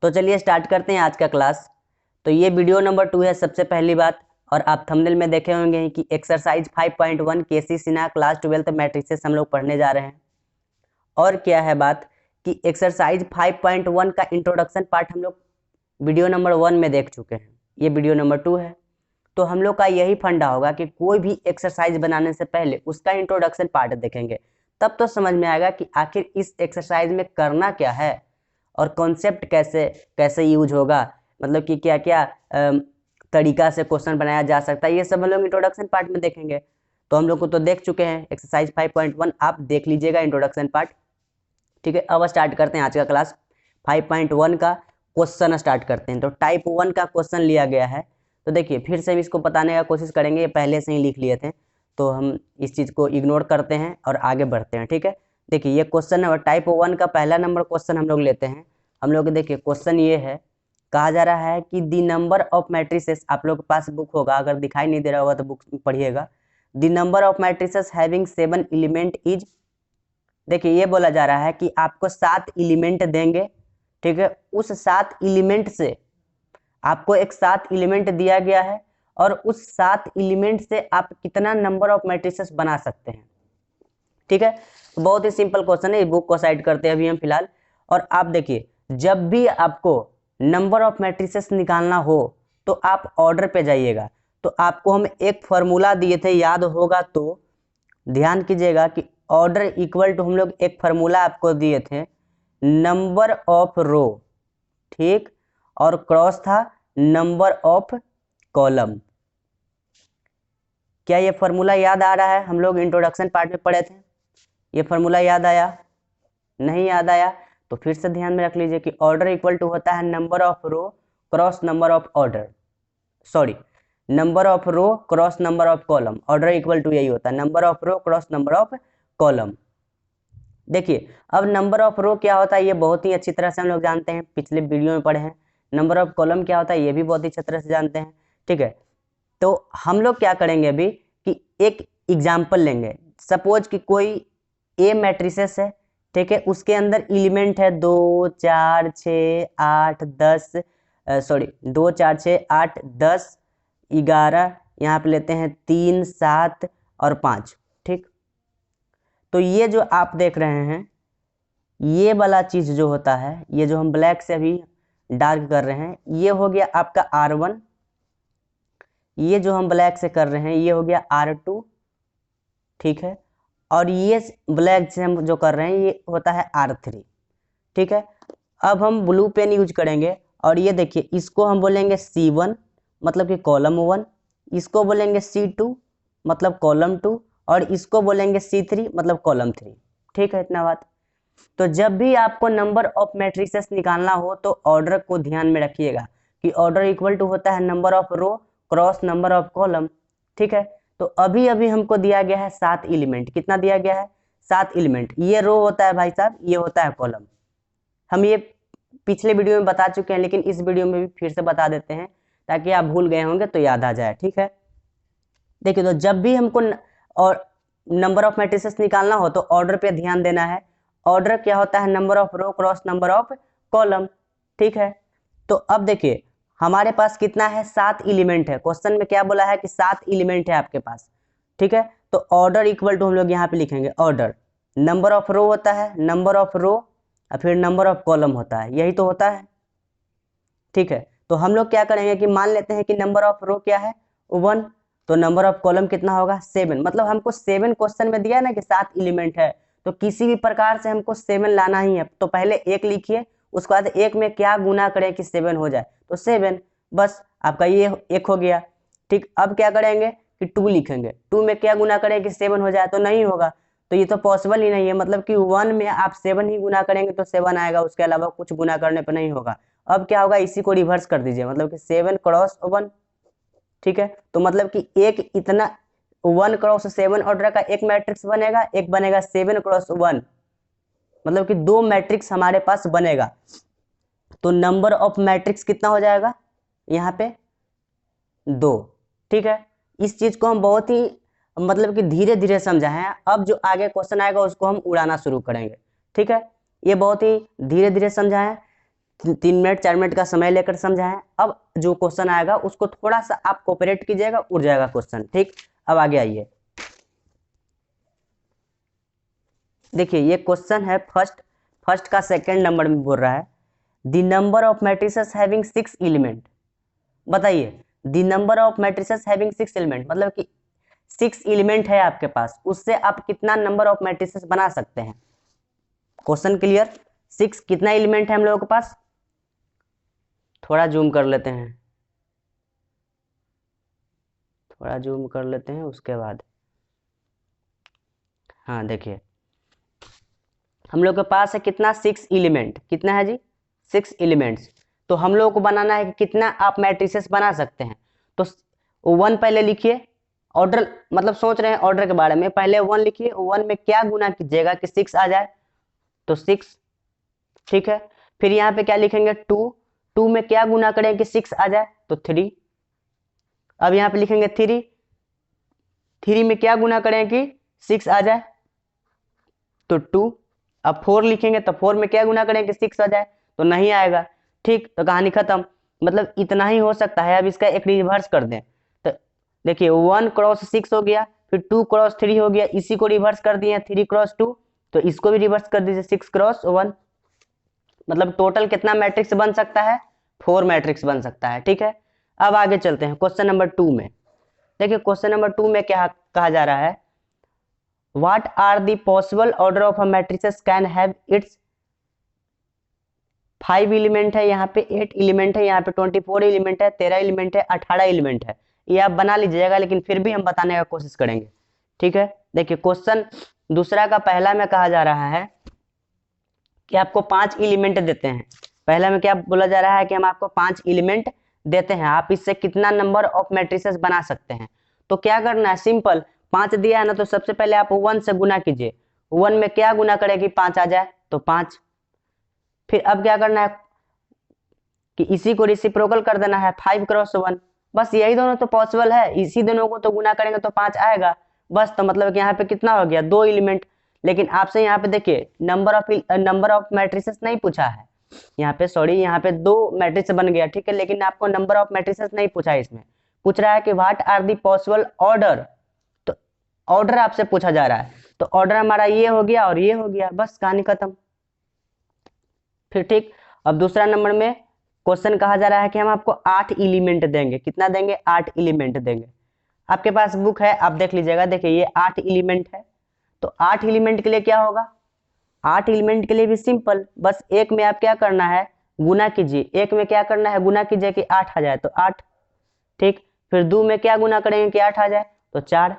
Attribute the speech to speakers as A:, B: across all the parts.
A: तो चलिए स्टार्ट करते हैं आज का क्लास। तो ये वीडियो नंबर 2 है सबसे पहली बात, और आप थंबनेल में देखे होंगे कि एक्सरसाइज 5.1 केसी सिन्हा क्लास 12th मैट्रिसेस हम लोग पढ़ने जा रहे हैं। और क्या है बात कि एक्सरसाइज 5.1 का इंट्रोडक्शन पार्ट हम लोग वीडियो नंबर 1 में देख चुके हैं। ये वीडियो नंबर 2 है। तो हम लोग का यही फंडा होगा कि कोई भी एक्सरसाइज बनाने से पहले उसका इंट्रोडक्शन पार्ट देखेंगे, तब तो समझ में आएगा कि आखिर इस एक्सरसाइज में करना क्या है और कॉन्सेप्ट कैसे कैसे यूज होगा, मतलब कि क्या क्या तरीका से क्वेश्चन बनाया जा सकता है। ये सब हम लोग इंट्रोडक्शन पार्ट में देखेंगे। तो हम लोग को तो देख चुके हैं एक्सरसाइज 5.1, आप देख लीजिएगा इंट्रोडक्शन पार्ट। ठीक है, अब स्टार्ट करते हैं आज का क्लास। 5.1 का क्वेश्चन स्टार्ट करते हैं। तो टाइप 1 का क्वेश्चन लिया गया है। तो देखिए फिर से हम इसको बताने का कोशिश करेंगे, ये पहले से ही लिख लिए थे, तो हम इस चीज़ को इग्नोर करते हैं और आगे बढ़ते हैं। ठीक है, देखिए ये क्वेश्चन है और टाइप 1 का पहला नंबर क्वेश्चन हम लोग लेते हैं। हम लोग देखिए क्वेश्चन ये है, कहा जा रहा है कि द नंबर ऑफ मैट्रिसेस, आप लोग के पास बुक होगा, अगर दिखाई नहीं दे रहा होगा तो बुक पढ़िएगा। The number of matrices having 7 element is, देखिए ये बोला जा रहा है कि आपको 7 एलिमेंट देंगे। ठीक है, उस 7 एलिमेंट से आपको एक 7 एलिमेंट दिया गया है और उस 7 एलिमेंट से आप कितना नंबर ऑफ मैट्रिसेस बना सकते हैं। ठीक है, तो बहुत ही सिंपल क्वेश्चन है, इस बुक को साइड करते हैं अभी हम फिलहाल। और आप देखिए जब भी आपको नंबर ऑफ मैट्रिसेस निकालना हो तो आप ऑर्डर पे जाइएगा। तो आपको हम एक फॉर्मूला दिए थे, याद होगा तो ध्यान कीजिएगा कि ऑर्डर इक्वल टू, हम लोग एक फार्मूला आपको दिए थे, नंबर ऑफ रो, ठीक, और क्रॉस था नंबर ऑफ कॉलम। क्या ये फार्मूला याद आ रहा है? हम लोग इंट्रोडक्शन पार्ट में पढ़े थे, ये फार्मूला याद आया? नहीं याद आया तो फिर से ध्यान में रख लीजिए कि ऑर्डर इक्वल टू होता है number of row cross number of order, sorry, number of row cross number of column. Order equal to यही होता है, number of row cross number of column. देखिए अब नंबर ऑफ रो क्या होता है ये बहुत ही अच्छी तरह से हम लोग जानते हैं, पिछले वीडियो में पढ़े हैं। नंबर ऑफ कॉलम क्या होता है ये भी बहुत ही अच्छी तरह से जानते हैं। ठीक है, तो हम लोग क्या करेंगे अभी कि एक एग्जाम्पल लेंगे। सपोज कि कोई ए मैट्रिसेस है, ठीक है, उसके अंदर एलिमेंट है 2 4 6 8 10, सॉरी 2 4 6 8 10 11, यहाँ पे लेते हैं 3 7 और 5। ठीक, तो ये जो आप देख रहे हैं ये वाला चीज जो होता है, ये जो हम ब्लैक से अभी डार्क कर रहे हैं, ये हो गया आपका R1। ये जो हम ब्लैक से कर रहे हैं ये हो गया R2। ठीक है, और ये ब्लैक से हम जो कर रहे हैं ये होता है R3। ठीक है, अब हम ब्लू पेन यूज करेंगे और ये देखिए इसको हम बोलेंगे C1 मतलब कि कॉलम 1, इसको बोलेंगे C2 मतलब कॉलम 2, और इसको बोलेंगे C3 मतलब कॉलम 3। ठीक है, इतना बात। तो जब भी आपको नंबर ऑफ मैट्रिसेस निकालना हो तो ऑर्डर को ध्यान में रखिएगा कि ऑर्डर इक्वल टू होता है number of row cross number of column. ठीक है, तो अभी अभी हमको दिया गया है 7 एलिमेंट। कितना दिया गया है? 7 एलिमेंट। ये रो होता है भाई साहब, ये होता है कॉलम। हम ये पिछले वीडियो में बता चुके हैं, लेकिन इस वीडियो में भी फिर से बता देते हैं ताकि आप भूल गए होंगे तो याद आ जाए। ठीक है, देखिए तो जब भी हमको और नंबर ऑफ मैट्रिसेस निकालना हो तो ऑर्डर पे ध्यान देना है। ऑर्डर क्या होता है? Number of row cross number of column. ठीक है, तो अब देखिए हमारे पास कितना है? 7 एलिमेंट है। क्वेश्चन में क्या बोला है कि 7 एलिमेंट है आपके पास। ठीक है, तो ऑर्डर इक्वल टू हम लोग यहाँ पे लिखेंगे ऑर्डर, नंबर ऑफ रो होता है, नंबर ऑफ रो और फिर नंबर ऑफ कॉलम होता है, यही तो होता है। ठीक है, तो हम लोग क्या करेंगे कि मान लेते हैं कि नंबर ऑफ रो क्या है? 1, तो नंबर ऑफ कॉलम कितना होगा? 7। मतलब हमको 7 क्वेश्चन में दिया ना कि 7 एलिमेंट है, तो किसी भी प्रकार से हमको 7 लाना ही है। तो पहले 1 लिखिए, उसके बाद 1 में क्या गुना करें कि 7 हो जाए, तो 7, बस आपका ये 1 हो गया। ठीक, अब क्या करेंगे कि 2 लिखेंगे, 2 में क्या गुना करें कि 7 हो जाए, तो नहीं होगा। तो ये तो पॉसिबल ही नहीं है, मतलब कि 1 में आप 7 ही गुना करेंगे तो 7 आएगा, उसके अलावा कुछ गुना करने पर नहीं होगा। अब क्या होगा, इसी को रिवर्स कर दीजिए, मतलब कि 7 क्रॉस 1। ठीक है, तो मतलब कि एक इतना 1 क्रॉस 7 ऑर्डर का एक मैट्रिक्स बनेगा, एक बनेगा 7 क्रॉस 1, मतलब कि 2 मैट्रिक्स हमारे पास बनेगा। तो नंबर ऑफ मैट्रिक्स कितना हो जाएगा यहाँ पे? 2। ठीक है, इस चीज को हम बहुत ही मतलब कि धीरे धीरे समझा है। अब जो आगे क्वेश्चन आएगा उसको हम उड़ाना शुरू करेंगे। ठीक है, ये बहुत ही धीरे धीरे समझा है। 3 मिनट 4 मिनट का समय लेकर समझाएं। अब जो क्वेश्चन आएगा उसको थोड़ा सा आप कोऑपरेट कीजिएगा, उड़ जाएगा क्वेश्चन। ठीक, अब आगे आइए। देखिए ये क्वेश्चन है फर्स्ट का सेकंड नंबर में बोल रहा है the number of matrices having 6 element. बताइए the number of matrices having 6 element मतलब कि 6 एलिमेंट है आपके पास, उससे आप कितना नंबर ऑफ मैट्रिसेस बना सकते हैं। Question clear? 6 कितना एलिमेंट है हम लोगों के पास, थोड़ा जूम कर लेते हैं, थोड़ा जूम कर लेते हैं उसके बाद। हाँ देखिए हम लोग के पास है कितना, 6 एलिमेंट। कितना है जी, 6 एलिमेंट्स। तो हम लोग को बनाना है कि कितना आप मैट्रिसेस बना सकते हैं। तो 1 पहले लिखिए, ऑर्डर मतलब सोच रहे हैं ऑर्डर के बारे में, पहले 1 लिखिए, 1 में क्या गुना कीजिएगा कि 6 आ जाए, तो 6। ठीक है, फिर यहाँ पे क्या लिखेंगे 2 में क्या गुना करें कि 6 आ जाए, तो 3। अब यहाँ पे लिखेंगे 3 में क्या गुना करें कि 6 आ जाए, तो 2। अब 4 लिखेंगे तो 4 में क्या गुना करें कि 6 आ जाए, तो नहीं आएगा। ठीक, तो कहानी खत्म। मतलब इतना ही हो सकता है। अब इसका एक रिवर्स कर दें तो देखिए 1 क्रॉस 6 हो गया, फिर 2 क्रॉस 3 हो गया, इसी को रिवर्स कर दिए 3 क्रॉस 2, तो इसको भी रिवर्स कर दीजिए 6 क्रॉस 1। मतलब टोटल कितना मैट्रिक्स बन सकता है, 4 मैट्रिक्स बन सकता है। ठीक है, अब आगे चलते हैं क्वेश्चन नंबर 2 में। देखिए क्वेश्चन नंबर 2 में क्या कहा जा रहा है, What are the possible order of a matrices can have its 5 element है, यहाँ पे 8 एलिमेंट है, यहाँ पे 24 एलिमेंट है, 13 एलिमेंट है, 18 एलिमेंट है। ये आप बना लीजिएगा, लेकिन फिर भी हम बताने का कोशिश करेंगे। ठीक है, देखिए क्वेश्चन दूसरा का पहला में कहा जा रहा है कि आपको 5 एलिमेंट देते हैं। पहला में क्या बोला जा रहा है कि हम आपको 5 एलिमेंट देते हैं, आप इससे कितना नंबर ऑफ मैट्रिसेस बना सकते हैं। तो क्या करना है, सिंपल, 5 दिया है ना, तो सबसे पहले आप 1 से गुना कीजिए। 1 में क्या गुना करेगी 5 आ जाए, तो 5। फिर अब क्या करना है कि इसी को रेसिप्रोकल कर देना है, 5 क्रॉस 1। बस यही दोनों तो पॉसिबल है, इसी दोनों को तो गुना करेंगे तो 5 आएगा बस। तो मतलब कि यहाँ पे कितना हो गया, 2 एलिमेंट। लेकिन आपसे यहाँ पे देखिए नंबर ऑफ मैट्रिसेस नहीं पूछा है यहाँ पे, सॉरी, यहाँ पे 2 मैट्रिक्स बन गया। ठीक है, लेकिन आपको नंबर ऑफ मैट्रिसेस नहीं पूछा है, इसमें पूछ रहा है कि what are the possible order. तो ऑर्डर आपसे पूछा जा रहा है, तो ऑर्डर हमारा ये हो गया और ये हो गया, बस कहानी खत्म। फिर ठीक, अब दूसरा नंबर में क्वेश्चन कहा जा रहा है कि हम आपको 8 एलिमेंट देंगे। कितना देंगे, 8 एलिमेंट देंगे। आपके पास बुक है, आप देख लीजिएगा। देखिए ये 8 एलिमेंट है, तो 8 एलिमेंट के लिए क्या होगा, 8 एलिमेंट के लिए भी सिंपल, बस एक में आप क्या करना है, गुना कीजिए। एक में क्या करना है, गुना कीजिए कि 8 आ जाए, तो 8। ठीक, फिर 2 में क्या गुना करेंगे कि 8 आ जाए, तो 4।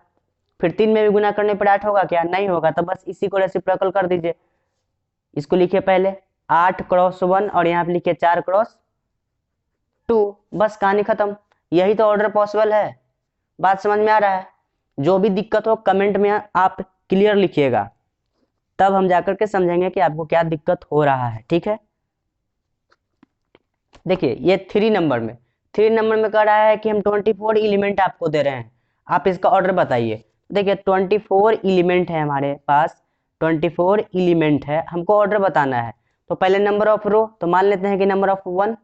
A: फिर 3 में भी गुना करने पर 8 होगा क्या, नहीं होगा, तो बस इसी को रेसिप्रोकल कर दीजिए। इसको लिखिए पहले 8 क्रॉस 1 और यहाँ पे लिखिए 4 क्रॉस 2, बस कहानी खत्म। यही तो ऑर्डर पॉसिबल है। बात समझ में आ रहा है? जो भी दिक्कत हो कमेंट में आप क्लियर लिखिएगा, तब हम जाकर के समझेंगे कि आपको क्या दिक्कत हो रहा है। ठीक है, देखिए ये 3 नंबर में कह रहा है कि हम 24 एलिमेंट आपको दे रहे हैं, आप इसका ऑर्डर बताइए। देखिए 24 एलिमेंट है हमारे पास, 24 एलिमेंट है, हमको ऑर्डर बताना है। तो पहले नंबर ऑफ रो, तो मान लेते हैं कि नंबर ऑफ 1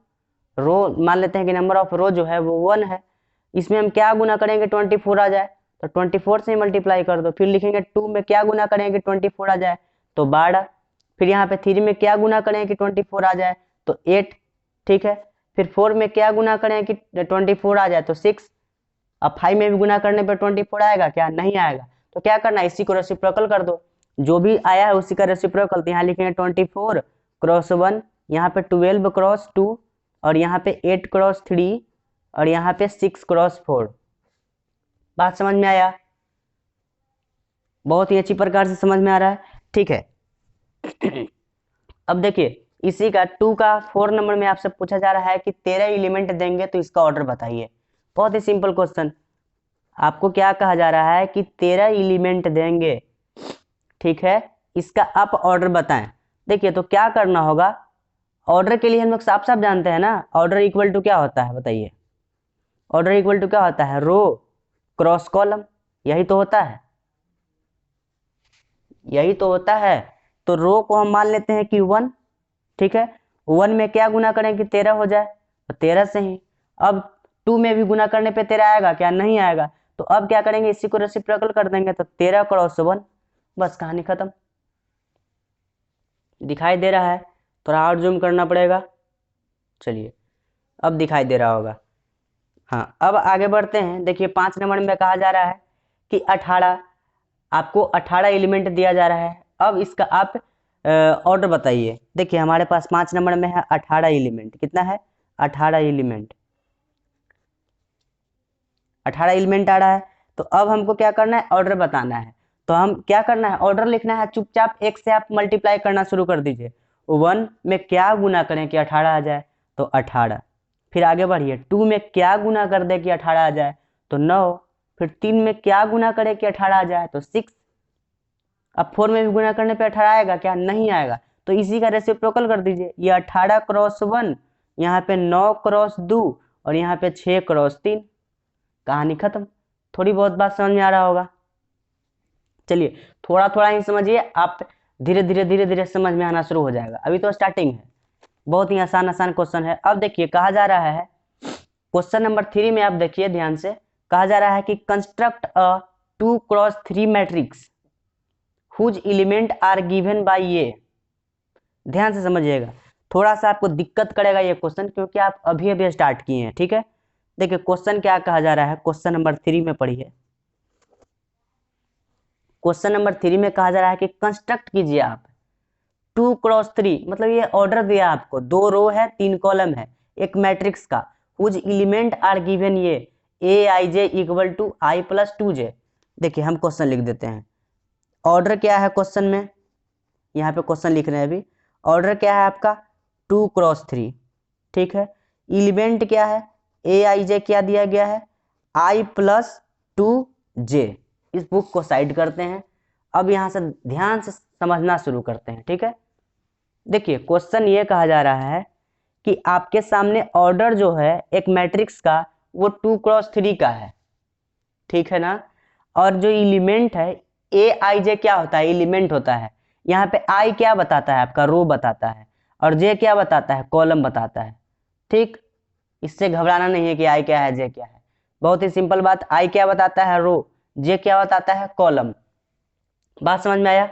A: रो, मान लेते हैं कि नंबर ऑफ रो जो है वो 1 है। इसमें हम क्या गुना करेंगे 24 आ जाए, तो 24 से मल्टीप्लाई कर दो। फिर लिखेंगे 2 में क्या गुना करेंगे 24 आ जाए, तो 12। फिर यहाँ पे 3 में क्या गुना करें कि 24 आ जाए, तो 8। ठीक है, फिर 4 में क्या गुना करें कि 24 आ जाए, तो 6। अब 5 में भी गुना करने पर 24 आएगा क्या, नहीं आएगा। तो क्या करना है, इसी को रेसिप्रोकल कर दो, जो भी आया है उसी का रेसिप्रोकल। तो यहाँ लिखेंगे 24 क्रॉस 1, यहाँ पे 12 क्रॉस 2, और यहाँ पे 8 क्रॉस 3, और यहाँ पे 6 क्रॉस 4। बात समझ में आया? बहुत ही अच्छी प्रकार से समझ में आ रहा है। ठीक है अब देखिए इसी का 2 का 4 नंबर में आपसे पूछा जा रहा है कि 13 एलिमेंट देंगे तो इसका ऑर्डर बताइए। बहुत ही सिंपल क्वेश्चन, आपको क्या कहा जा रहा है कि 13 एलिमेंट देंगे। ठीक है, इसका आप ऑर्डर बताएं। देखिए तो क्या करना होगा, ऑर्डर के लिए हम लोग साफ साफ जानते हैं ना, ऑर्डर इक्वल टू क्या होता है बताइए, ऑर्डर इक्वल टू क्या होता है, रो क्रॉस कॉलम, यही तो होता है, यही तो होता है। तो रो को हम मान लेते हैं कि 1, ठीक है, 1 में क्या गुना करें कि 13 हो जाए, तो 13 से ही। अब 2 में भी गुना करने पे 13 आएगा क्या, नहीं आएगा, तो अब क्या करेंगे, इसी को रेसिप्रोकल कर देंगे, तो 13 क्रॉस 1, बस कहानी खत्म। दिखाई दे रहा है, थोड़ा और जूम करना पड़ेगा, चलिए अब दिखाई दे रहा होगा। हाँ, अब आगे बढ़ते हैं। देखिए 5 नंबर में कहा जा रहा है कि 18, आपको 18 एलिमेंट दिया जा रहा है। अब इसका आप ऑर्डर बताइए। देखिए हमारे पास 5 नंबर में है 18 एलिमेंट, कितना है, 18 एलिमेंट, 18 एलिमेंट आ रहा है। तो अब हमको क्या करना है, ऑर्डर बताना है। तो हम क्या करना है, ऑर्डर लिखना है, चुपचाप 1 से आप मल्टीप्लाई करना शुरू कर दीजिए। 1 में क्या गुना करें कि 18 आ जाए, तो 18। फिर आगे बढ़िए, 2 में क्या गुना कर दे कि 18 आ जाए, तो 9। फिर 3 में क्या गुना करे कि 18 आ जाए, तो 6। अब 4 में भी गुना करने पे 18 आएगा क्या, नहीं आएगा, तो इसी का रेसिप्रोकल कर दीजिए। ये 18 क्रॉस 1, यहाँ पे 9 क्रॉस 2 और यहाँ पे 6 क्रॉस 3, कहानी खत्म। थोड़ी बहुत बात समझ में आ रहा होगा। चलिए थोड़ा थोड़ा ही समझिए, आप धीरे धीरे धीरे धीरे समझ में आना शुरू हो जाएगा, अभी तो स्टार्टिंग है। बहुत ही आसान आसान क्वेश्चन है। अब देखिए कहा जा रहा है क्वेश्चन नंबर 3 में, आप देखिए ध्यान से, कहा जा रहा है कि construct a 2 cross 3 matrix whose element are given by ये। ध्यान से समझिएगा, थोड़ा सा आपको दिक्कत करेगा ये क्वेश्चन, क्योंकि आप अभी अभी स्टार्ट किए हैं, ठीक है। देखिए क्वेश्चन क्या कहा जा रहा है, क्वेश्चन नंबर 3 में पढ़िए। क्वेश्चन नंबर 3 में कहा जा रहा है कि कंस्ट्रक्ट कीजिए आप 2 क्रॉस 3, मतलब ये ऑर्डर दिया आपको, 2 रो है 3 कॉलम है एक मैट्रिक्स का, हुज एलिमेंट आर गिवन ये A I J equal to I plus 2j। देखिए हम क्वेश्चन लिख देते हैं। ऑर्डर क्या है क्वेश्चन में, यहाँ पे क्वेश्चन लिख रहे हैं अभी। ऑर्डर क्या है आपका, 2 क्रॉस 3, ठीक है। एलिमेंट क्या है, ए आई जे क्या दिया गया है, आई प्लस 2j। इस बुक को साइड करते हैं। अब यहाँ से ध्यान से समझना शुरू करते हैं, ठीक है। देखिए क्वेश्चन ये कहा जा रहा है कि आपके सामने ऑर्डर जो है एक मैट्रिक्स का, वो 2 क्रॉस 3 का है, ठीक है ना। और जो एलिमेंट है, ए आई जे क्या होता है, एलिमेंट होता है। यहाँ पे आई क्या बताता है, आपका रो बताता है, और जे क्या बताता है, कॉलम बताता है, ठीक। इससे घबराना नहीं है कि आई क्या है जे क्या है, बहुत ही सिंपल बात। आई क्या बताता है, रो, जे क्या बताता है, कॉलम। बात समझ में आया।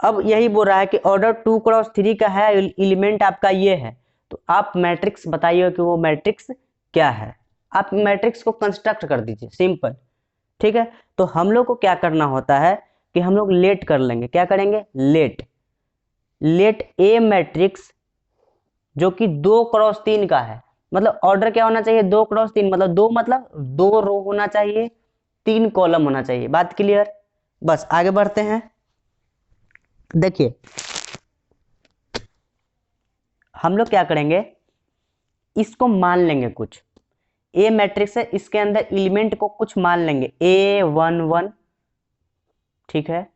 A: अब यही बोल रहा है कि ऑर्डर 2 क्रॉस 3 का है, एलिमेंट आपका ये है, तो आप मैट्रिक्स बताइए कि वो मैट्रिक्स क्या है। आप मैट्रिक्स को कंस्ट्रक्ट कर दीजिए, सिंपल, ठीक है। तो हम लोग को क्या करना होता है कि हम लोग लेट कर लेंगे, क्या करेंगे, लेट ए मैट्रिक्स जो कि 2 क्रॉस 3 का है। मतलब ऑर्डर क्या होना चाहिए, 2 क्रॉस 3, मतलब 2 मतलब 2 रो होना चाहिए, 3 कॉलम होना चाहिए। बात क्लियर। बस आगे बढ़ते हैं। देखिए हम लोग क्या करेंगे, इसको मान लेंगे कुछ, ए मैट्रिक्स है, इसके अंदर एलिमेंट को कुछ मान लेंगे, A11, ठीक है,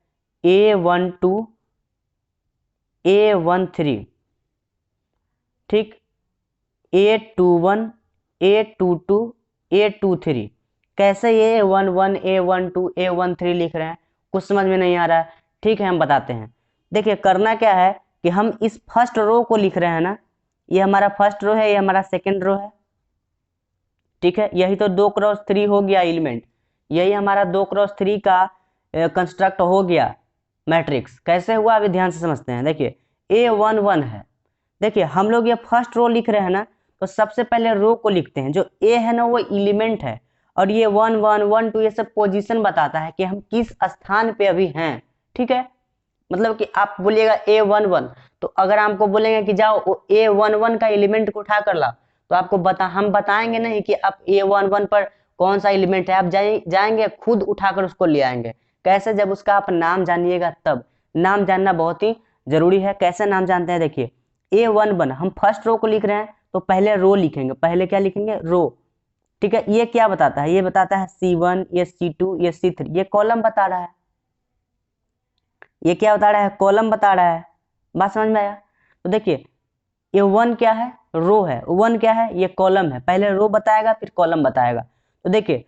A: A12, A13, ठीक, A21, A22, A23। कैसे ये A11, A12, A13 लिख रहे हैं, कुछ समझ में नहीं आ रहा है, ठीक है हम बताते हैं। देखिए करना क्या है कि हम इस फर्स्ट रो को लिख रहे हैं ना, ये हमारा फर्स्ट रो है, ये हमारा सेकंड रो है, ठीक है। यही तो 2 क्रॉस 3 हो गया एलिमेंट, यही हमारा 2 क्रॉस 3 का कंस्ट्रक्ट हो गया मैट्रिक्स। कैसे हुआ अभी ध्यान से समझते हैं। देखिए A11 है, देखिए हम लोग ये फर्स्ट रो लिख रहे हैं ना, तो सबसे पहले रो को लिखते हैं, जो ए है ना वो एलिमेंट है, और ये 1 1 1 2 ये सब पोजीशन बताता है कि हम किस स्थान पे अभी हैं, ठीक है। मतलब कि आप बोलिएगा A11, तो अगर हमको बोलेंगे कि जाओ A11 का एलिमेंट को उठा कर ला, तो आपको हम बताएंगे नहीं कि आप A11 पर कौन सा एलिमेंट है, आप जाएंगे खुद उठाकर उसको ले आएंगे। कैसे, जब उसका आप नाम जानिएगा तब। नाम जानना बहुत ही जरूरी है। कैसे नाम जानते हैं, देखिए A11 हम फर्स्ट रो को लिख रहे हैं, तो पहले रो लिखेंगे, पहले क्या लिखेंगे, रो, ठीक है। ये क्या बताता है, ये बताता है C1, ये C2, ये C3, ये कॉलम बता रहा है, ये क्या बता रहा है, कॉलम बता रहा है। बात समझ में आया। तो देखिए ये 1 क्या है, रो है, 1 क्या है, ये कॉलम है, पहले रो बताएगा फिर कॉलम बताएगा। तो देखिए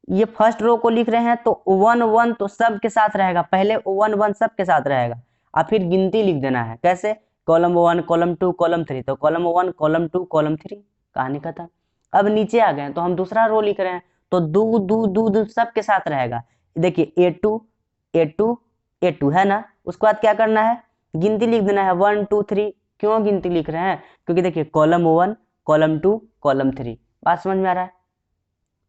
A: ये फर्स्ट रो को लिख रहे हैं, तो 1 1 तो सब के साथ रहेगा, पहले 1 1 सब के साथ रहेगा, और फिर गिनती लिख देना है। कैसे, कॉलम 1 कॉलम 2 कॉलम 3, तो कॉलम 1 कॉलम 2 कॉलम 3, कहानी खत्म। अब नीचे आ गए तो हम दूसरा रो लिख रहे हैं, तो दू दू दू दू सब के साथ रहेगा। देखिए A2 A2 A2 है ना, उसके बाद क्या करना है, गिनती लिख देना है 1 2 3। क्यों गिनती लिख रहे हैं, क्योंकि देखिए कॉलम 1 कॉलम 2 कॉलम 3, बात समझ में आ रहा है।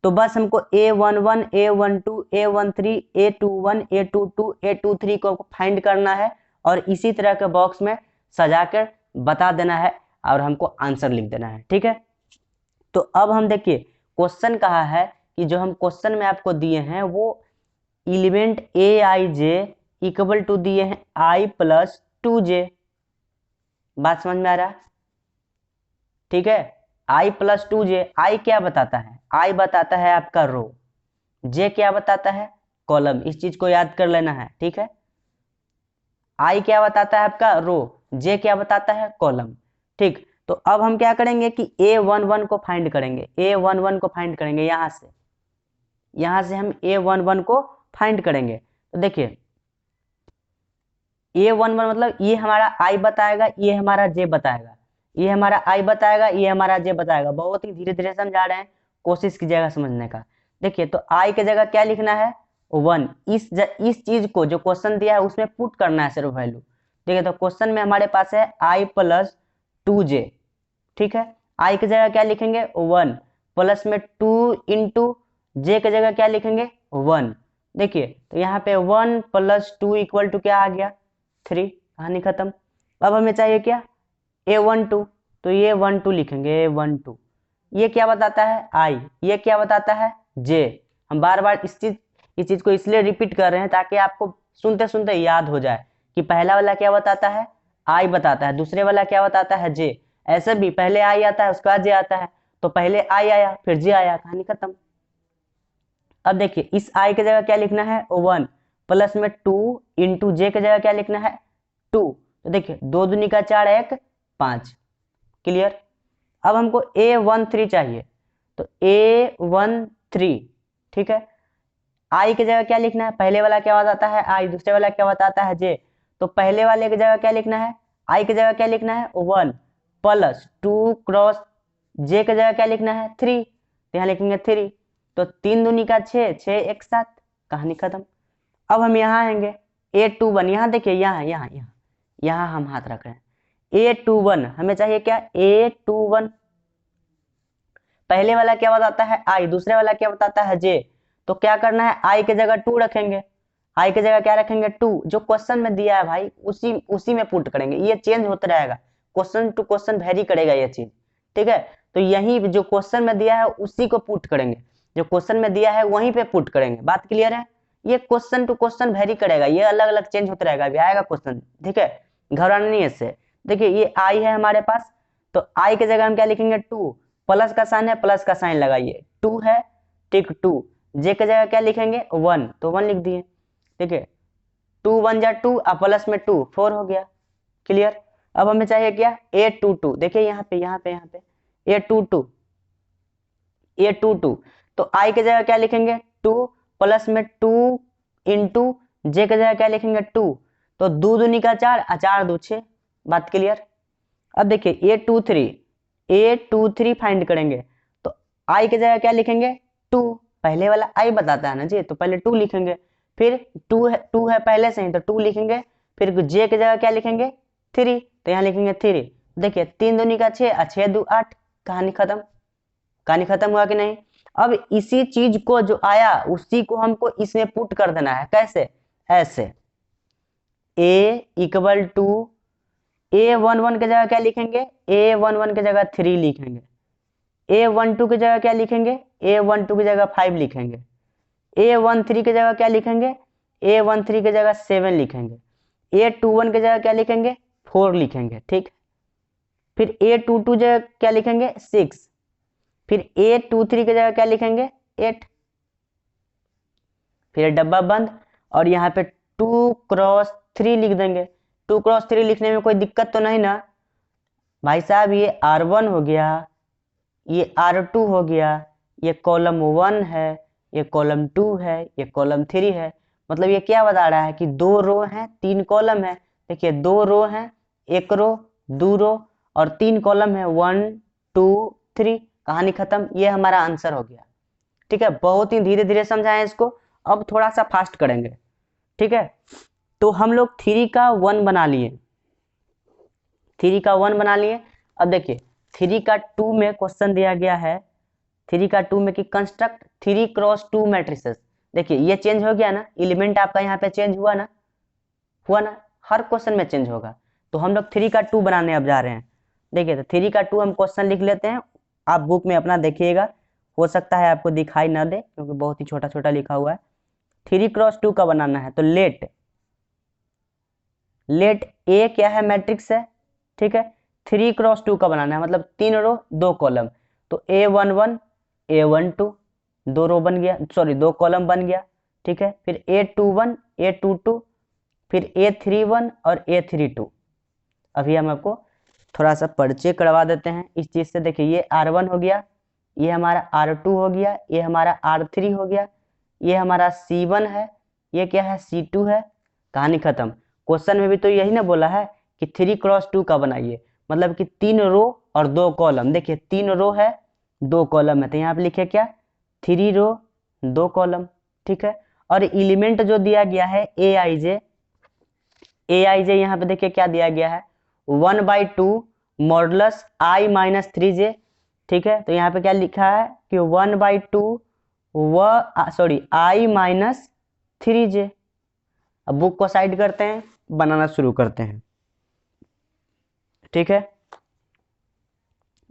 A: तो बस हमको A11 A12 A13 A21 A22 A23 को फाइंड करना है और इसी तरह के बॉक्स में सजा कर बता देना है और हमको आंसर लिख देना है, ठीक है। तो अब हम देखिए क्वेश्चन कहा है कि जो हम क्वेश्चन में आपको दिए हैं वो एलिमेंट Aij इक्वल टू दिए हैं I प्लस 2j, बात समझ में आ रहा है, ठीक है। I प्लस 2j, I क्या बताता है, I बताता है आपका रो, J क्या बताता है कॉलम, इस चीज को याद कर लेना है, ठीक है। I क्या बताता है आपका रो, J क्या बताता है कॉलम, ठीक। तो अब हम क्या करेंगे कि A11 को फाइंड करेंगे, A11 को फाइंड करेंगे, यहां से हम A11 को फाइंड करेंगे। तो देखिए A11 मतलब ये हमारा I बताएगा, ये हमारा J बताएगा, ये हमारा I बताएगा, ये हमारा J बताएगा। बहुत ही धीरे धीरे समझा रहे हैं, कोशिश कीजिएगा समझने का। देखिए तो I की जगह क्या लिखना है 1, इस चीज को जो क्वेश्चन दिया है उसमें पुट करना है सिर्फ वैल्यू। देखिए तो क्वेश्चन में हमारे पास है I प्लस 2j, ठीक है। I की जगह क्या लिखेंगे 1 प्लस में 2 इंटू J की जगह क्या लिखेंगे 1। देखिए तो यहाँ पे 1 प्लस 2 इक्वल टू क्या आ गया 3, कहानी खत्म। अब हमें चाहिए क्या A12, तो ये 12 लिखेंगे A12। ये क्या बताता है I, ये क्या बताता है J। हम बार बार इस चीज को इसलिए रिपीट कर रहे हैं ताकि आपको सुनते सुनते याद हो जाए कि पहला वाला क्या बताता है I बताता है, दूसरे वाला क्या बताता है J। ऐसे भी पहले I आता है उसके बाद J आता है, तो पहले I आया फिर J आया, कहानी खत्म। अब देखिए इस I की जगह क्या लिखना है 1 प्लस में 2 इंटू J की जगह क्या लिखना है 2। तो देखिए 2 दूनी का 4 1 5, क्लियर। अब हमको A13 चाहिए, तो A13, ठीक है। I की जगह क्या लिखना है, पहले वाला क्या बताता है I, दूसरे वाला क्या बताता है J। तो पहले वाले की जगह क्या लिखना है, I की जगह क्या लिखना है 1 प्लस 2 क्रॉस J की जगह क्या लिखना है 3, तो यहाँ लिखेंगे 3। तो 3 दूनी का 6 6 1 7, कहानी खत्म। अब हम यहाँ आएंगे A21, यहाँ देखिए यहाँ हम हाथ रख रहे हैं A21, हमें चाहिए क्या A21। पहले वाला क्या बताता है I, दूसरे वाला क्या बताता है J। तो क्या करना है I की जगह 2 रखेंगे, I की जगह क्या रखेंगे 2, जो क्वेश्चन में दिया है भाई उसी में पुट करेंगे। ये चेंज होता रहेगा, क्वेश्चन टू क्वेश्चन वेरी करेगा ये चीज, ठीक है। तो यही जो क्वेश्चन में दिया है उसी को पुट करेंगे, जो क्वेश्चन में दिया है वहीं पे पुट करेंगे, बात क्लियर है। ये क्वेश्चन टू क्वेश्चन वेरी करेगा, ये अलग अलग चेंज होता रहेगा, अभी आएगा क्वेश्चन, ठीक है, घबराना नहीं है इससे। देखिए ये I है हमारे पास, तो I की जगह हम क्या लिखेंगे 2, प्लस का साइन है प्लस का साइन लगाइए 2 है, ठीक 2। J की जगह क्या लिखेंगे 1, तो 1 लिख दिए, ठीक है। 2 1 जा 2 और प्लस में 2 4 हो गया, क्लियर। अब हमें चाहिए क्या A22, देखिए यहाँ पे A22 तो I की जगह क्या लिखेंगे 2 प्लस में 2 इंटू J की जगह क्या लिखेंगे 2, तो 2 दूनी का 4 और 4 2 6, बात क्लियर। अब देखिए A23 फाइंड करेंगे, तो I की जगह क्या लिखेंगे 2, पहले वाला I बताता है ना जी, तो पहले 2 लिखेंगे, फिर 2 है पहले से ही तो 2 लिखेंगे, फिर J की जगह क्या लिखेंगे 3, तो यहाँ लिखेंगे 3। देखिए 3 दूनी का 6 और 6 2 8, कहानी खत्म हुआ कि नहीं। अब इसी चीज को जो आया उसी को हमको इसमें पुट कर देना है, कैसे, ऐसे A इक्वल टू A11 की जगह क्या लिखेंगे A11 की जगह 3 लिखेंगे, A12 की जगह क्या लिखेंगे A12 की जगह 5 लिखेंगे, A13 की जगह क्या लिखेंगे A13 की जगह 7 लिखेंगे, A21 की जगह क्या लिखेंगे 4 लिखेंगे, ठीक। फिर A22 जगह क्या लिखेंगे 6, फिर A23 की जगह क्या लिखेंगे 8, फिर डब्बा बंद और यहाँ पे 2 क्रॉस 3 लिख देंगे। 2 क्रॉस 3 लिखने में कोई दिक्कत तो नहीं ना भाई साहब। ये R1 हो गया, ये R2 हो गया, ये कॉलम 1 है, ये कॉलम 2 है, ये कॉलम 3 है। मतलब ये क्या बता रहा है कि 2 रो हैं 3 कॉलम है। देखिए 2 रो हैं, 1 रो 2 रो और 3 कॉलम है, 1 2 3, कहानी खत्म। ये हमारा आंसर हो गया। ठीक है, बहुत ही धीरे धीरे समझाएं इसको, अब थोड़ा सा फास्ट करेंगे। ठीक है, तो हम लोग 3 का 1 बना लिए, 3 का 1 बना लिए। अब देखिए 3 का 2 में क्वेश्चन दिया गया है, 3 का 2 में कि कंस्ट्रक्ट 3 क्रॉस 2 मैट्रिसेस। देखिए ये चेंज हो गया ना, एलिमेंट आपका यहाँ पे चेंज हुआ ना, हर क्वेश्चन में चेंज होगा। तो हम लोग 3 का 2 बनाने अब जा रहे हैं। देखिए तो 3 का 2 हम क्वेश्चन लिख लेते हैं, आप बुक में अपना देखिएगा, हो सकता है आपको दिखाई ना दे क्योंकि बहुत ही छोटा छोटा लिखा हुआ है। 3 क्रॉस 2 का बनाना है तो लेट ए क्या है, मैट्रिक्स है। ठीक है, 3 क्रॉस 2 का बनाना है, मतलब 3 रो 2 कॉलम, तो A11 A12 2 रो बन गया, सॉरी 2 कॉलम बन गया। ठीक है, फिर A21 A22, फिर A31 और A32। अभी हम आपको थोड़ा सा परिचय करवा देते हैं इस चीज से। देखिए ये R1 हो गया, ये हमारा R2 हो गया, ये हमारा R3 हो गया, ये हमारा C1 है, ये क्या है C2 है, कहानी खत्म। क्वेश्चन में भी तो यही ना बोला है कि 3 क्रॉस 2 का बनाइए, मतलब कि 3 रो और 2 कॉलम। देखिए 3 रो है 2 कॉलम है, तो यहाँ पे लिखे क्या, 3 रो 2 कॉलम। ठीक है, और एलिमेंट जो दिया गया है Aij यहाँ पे देखिए क्या दिया गया है, 1/2 मॉडुलस I माइनस 3j। ठीक है, तो यहाँ पे क्या लिखा है कि 1/2 I माइनस 3j। अब बुक को साइड करते हैं, बनाना शुरू करते हैं। ठीक है,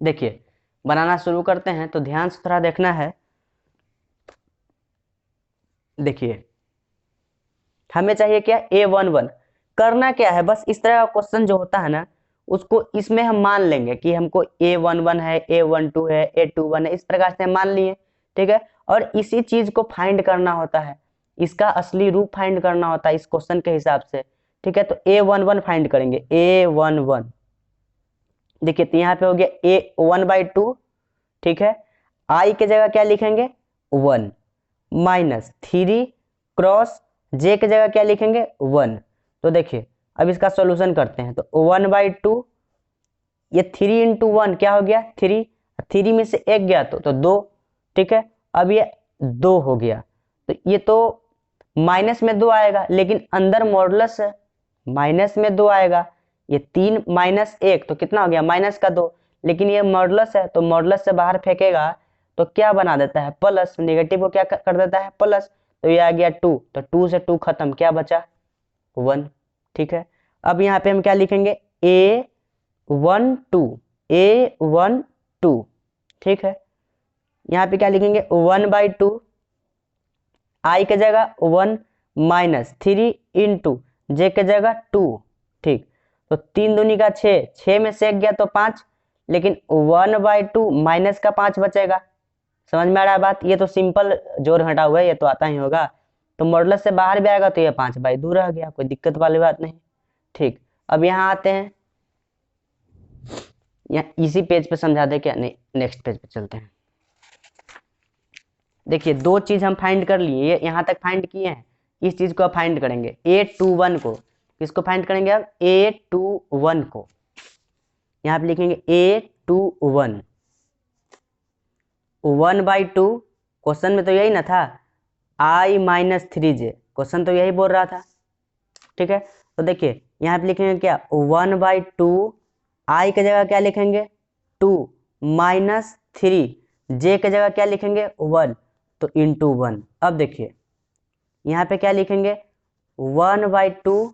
A: देखिए बनाना शुरू करते हैं तो ध्यान से थोड़ा देखना है। देखिए हमें चाहिए क्या, A11। करना क्या है, बस इस तरह का क्वेश्चन जो होता है ना, उसको इसमें हम मान लेंगे कि हमको A11 है, A12 है, A21 है, इस प्रकार से मान लिए। ठीक है, और इसी चीज को फाइंड करना होता है, इसका असली रूप फाइंड करना होता है इस क्वेश्चन के हिसाब से। ठीक है, तो A11 फाइंड करेंगे, A11। देखिए तो यहाँ पे हो गया A1/2। ठीक है, I के जगह क्या लिखेंगे 1 माइनस 3 क्रॉस J के जगह क्या लिखेंगे 1। तो देखिए अब इसका सॉल्यूशन करते हैं, तो 1/2, ये 3 इंटू 1 क्या हो गया 3, 3 में से 1 गया तो 2। ठीक है, अब ये 2 हो गया, तो ये तो माइनस में 2 आएगा, लेकिन अंदर मॉडुलस है, माइनस में 2 आएगा। ये 3 माइनस 1 तो कितना हो गया माइनस का 2, लेकिन ये मॉडुलस है तो मॉडुलस से बाहर फेंकेगा तो क्या बना देता है प्लस, नेगेटिव को क्या कर देता है प्लस, तो ये आ गया 2, तो 2 से 2 खत्म, क्या बचा 1। ठीक है, अब यहाँ पे हम क्या लिखेंगे A12। ठीक है, यहाँ पे क्या लिखेंगे 1/2 I के जगह 1 माइनस 3 इंटू J के जगह 2। ठीक, तो 3 दूनी का 6, 6 में से 1 गया तो 5, लेकिन 1/2 माइनस का 5 बचेगा। समझ में आ रहा है बात, ये तो सिंपल जोड़ घटा हुआ है, ये तो आता ही होगा। तो मॉडुलस से बाहर भी आएगा तो ये 5/2 रह गया, कोई दिक्कत वाली बात नहीं। ठीक, अब यहाँ आते हैं, यहाँ इसी पेज पे समझा दे क्या, नहीं नेक्स्ट पेज पे चलते हैं। देखिए 2 चीज हम फाइंड कर लिए, यहाँ तक फाइंड किए हैं, इस चीज को अब फाइंड करेंगे A21 को। किसको फाइंड करेंगे अब A21 को, यहाँ पे लिखेंगे A21 1/2, क्वेश्चन में तो यही ना था I माइनस 3j, क्वेश्चन तो यही बोल रहा था। ठीक है, तो देखिए यहाँ पे लिखेंगे क्या 1/2, I के जगह क्या लिखेंगे 2 माइनस 3, J के जगह क्या लिखेंगे 1, तो इंटू 1। अब देखिए यहाँ पे क्या लिखेंगे 1/2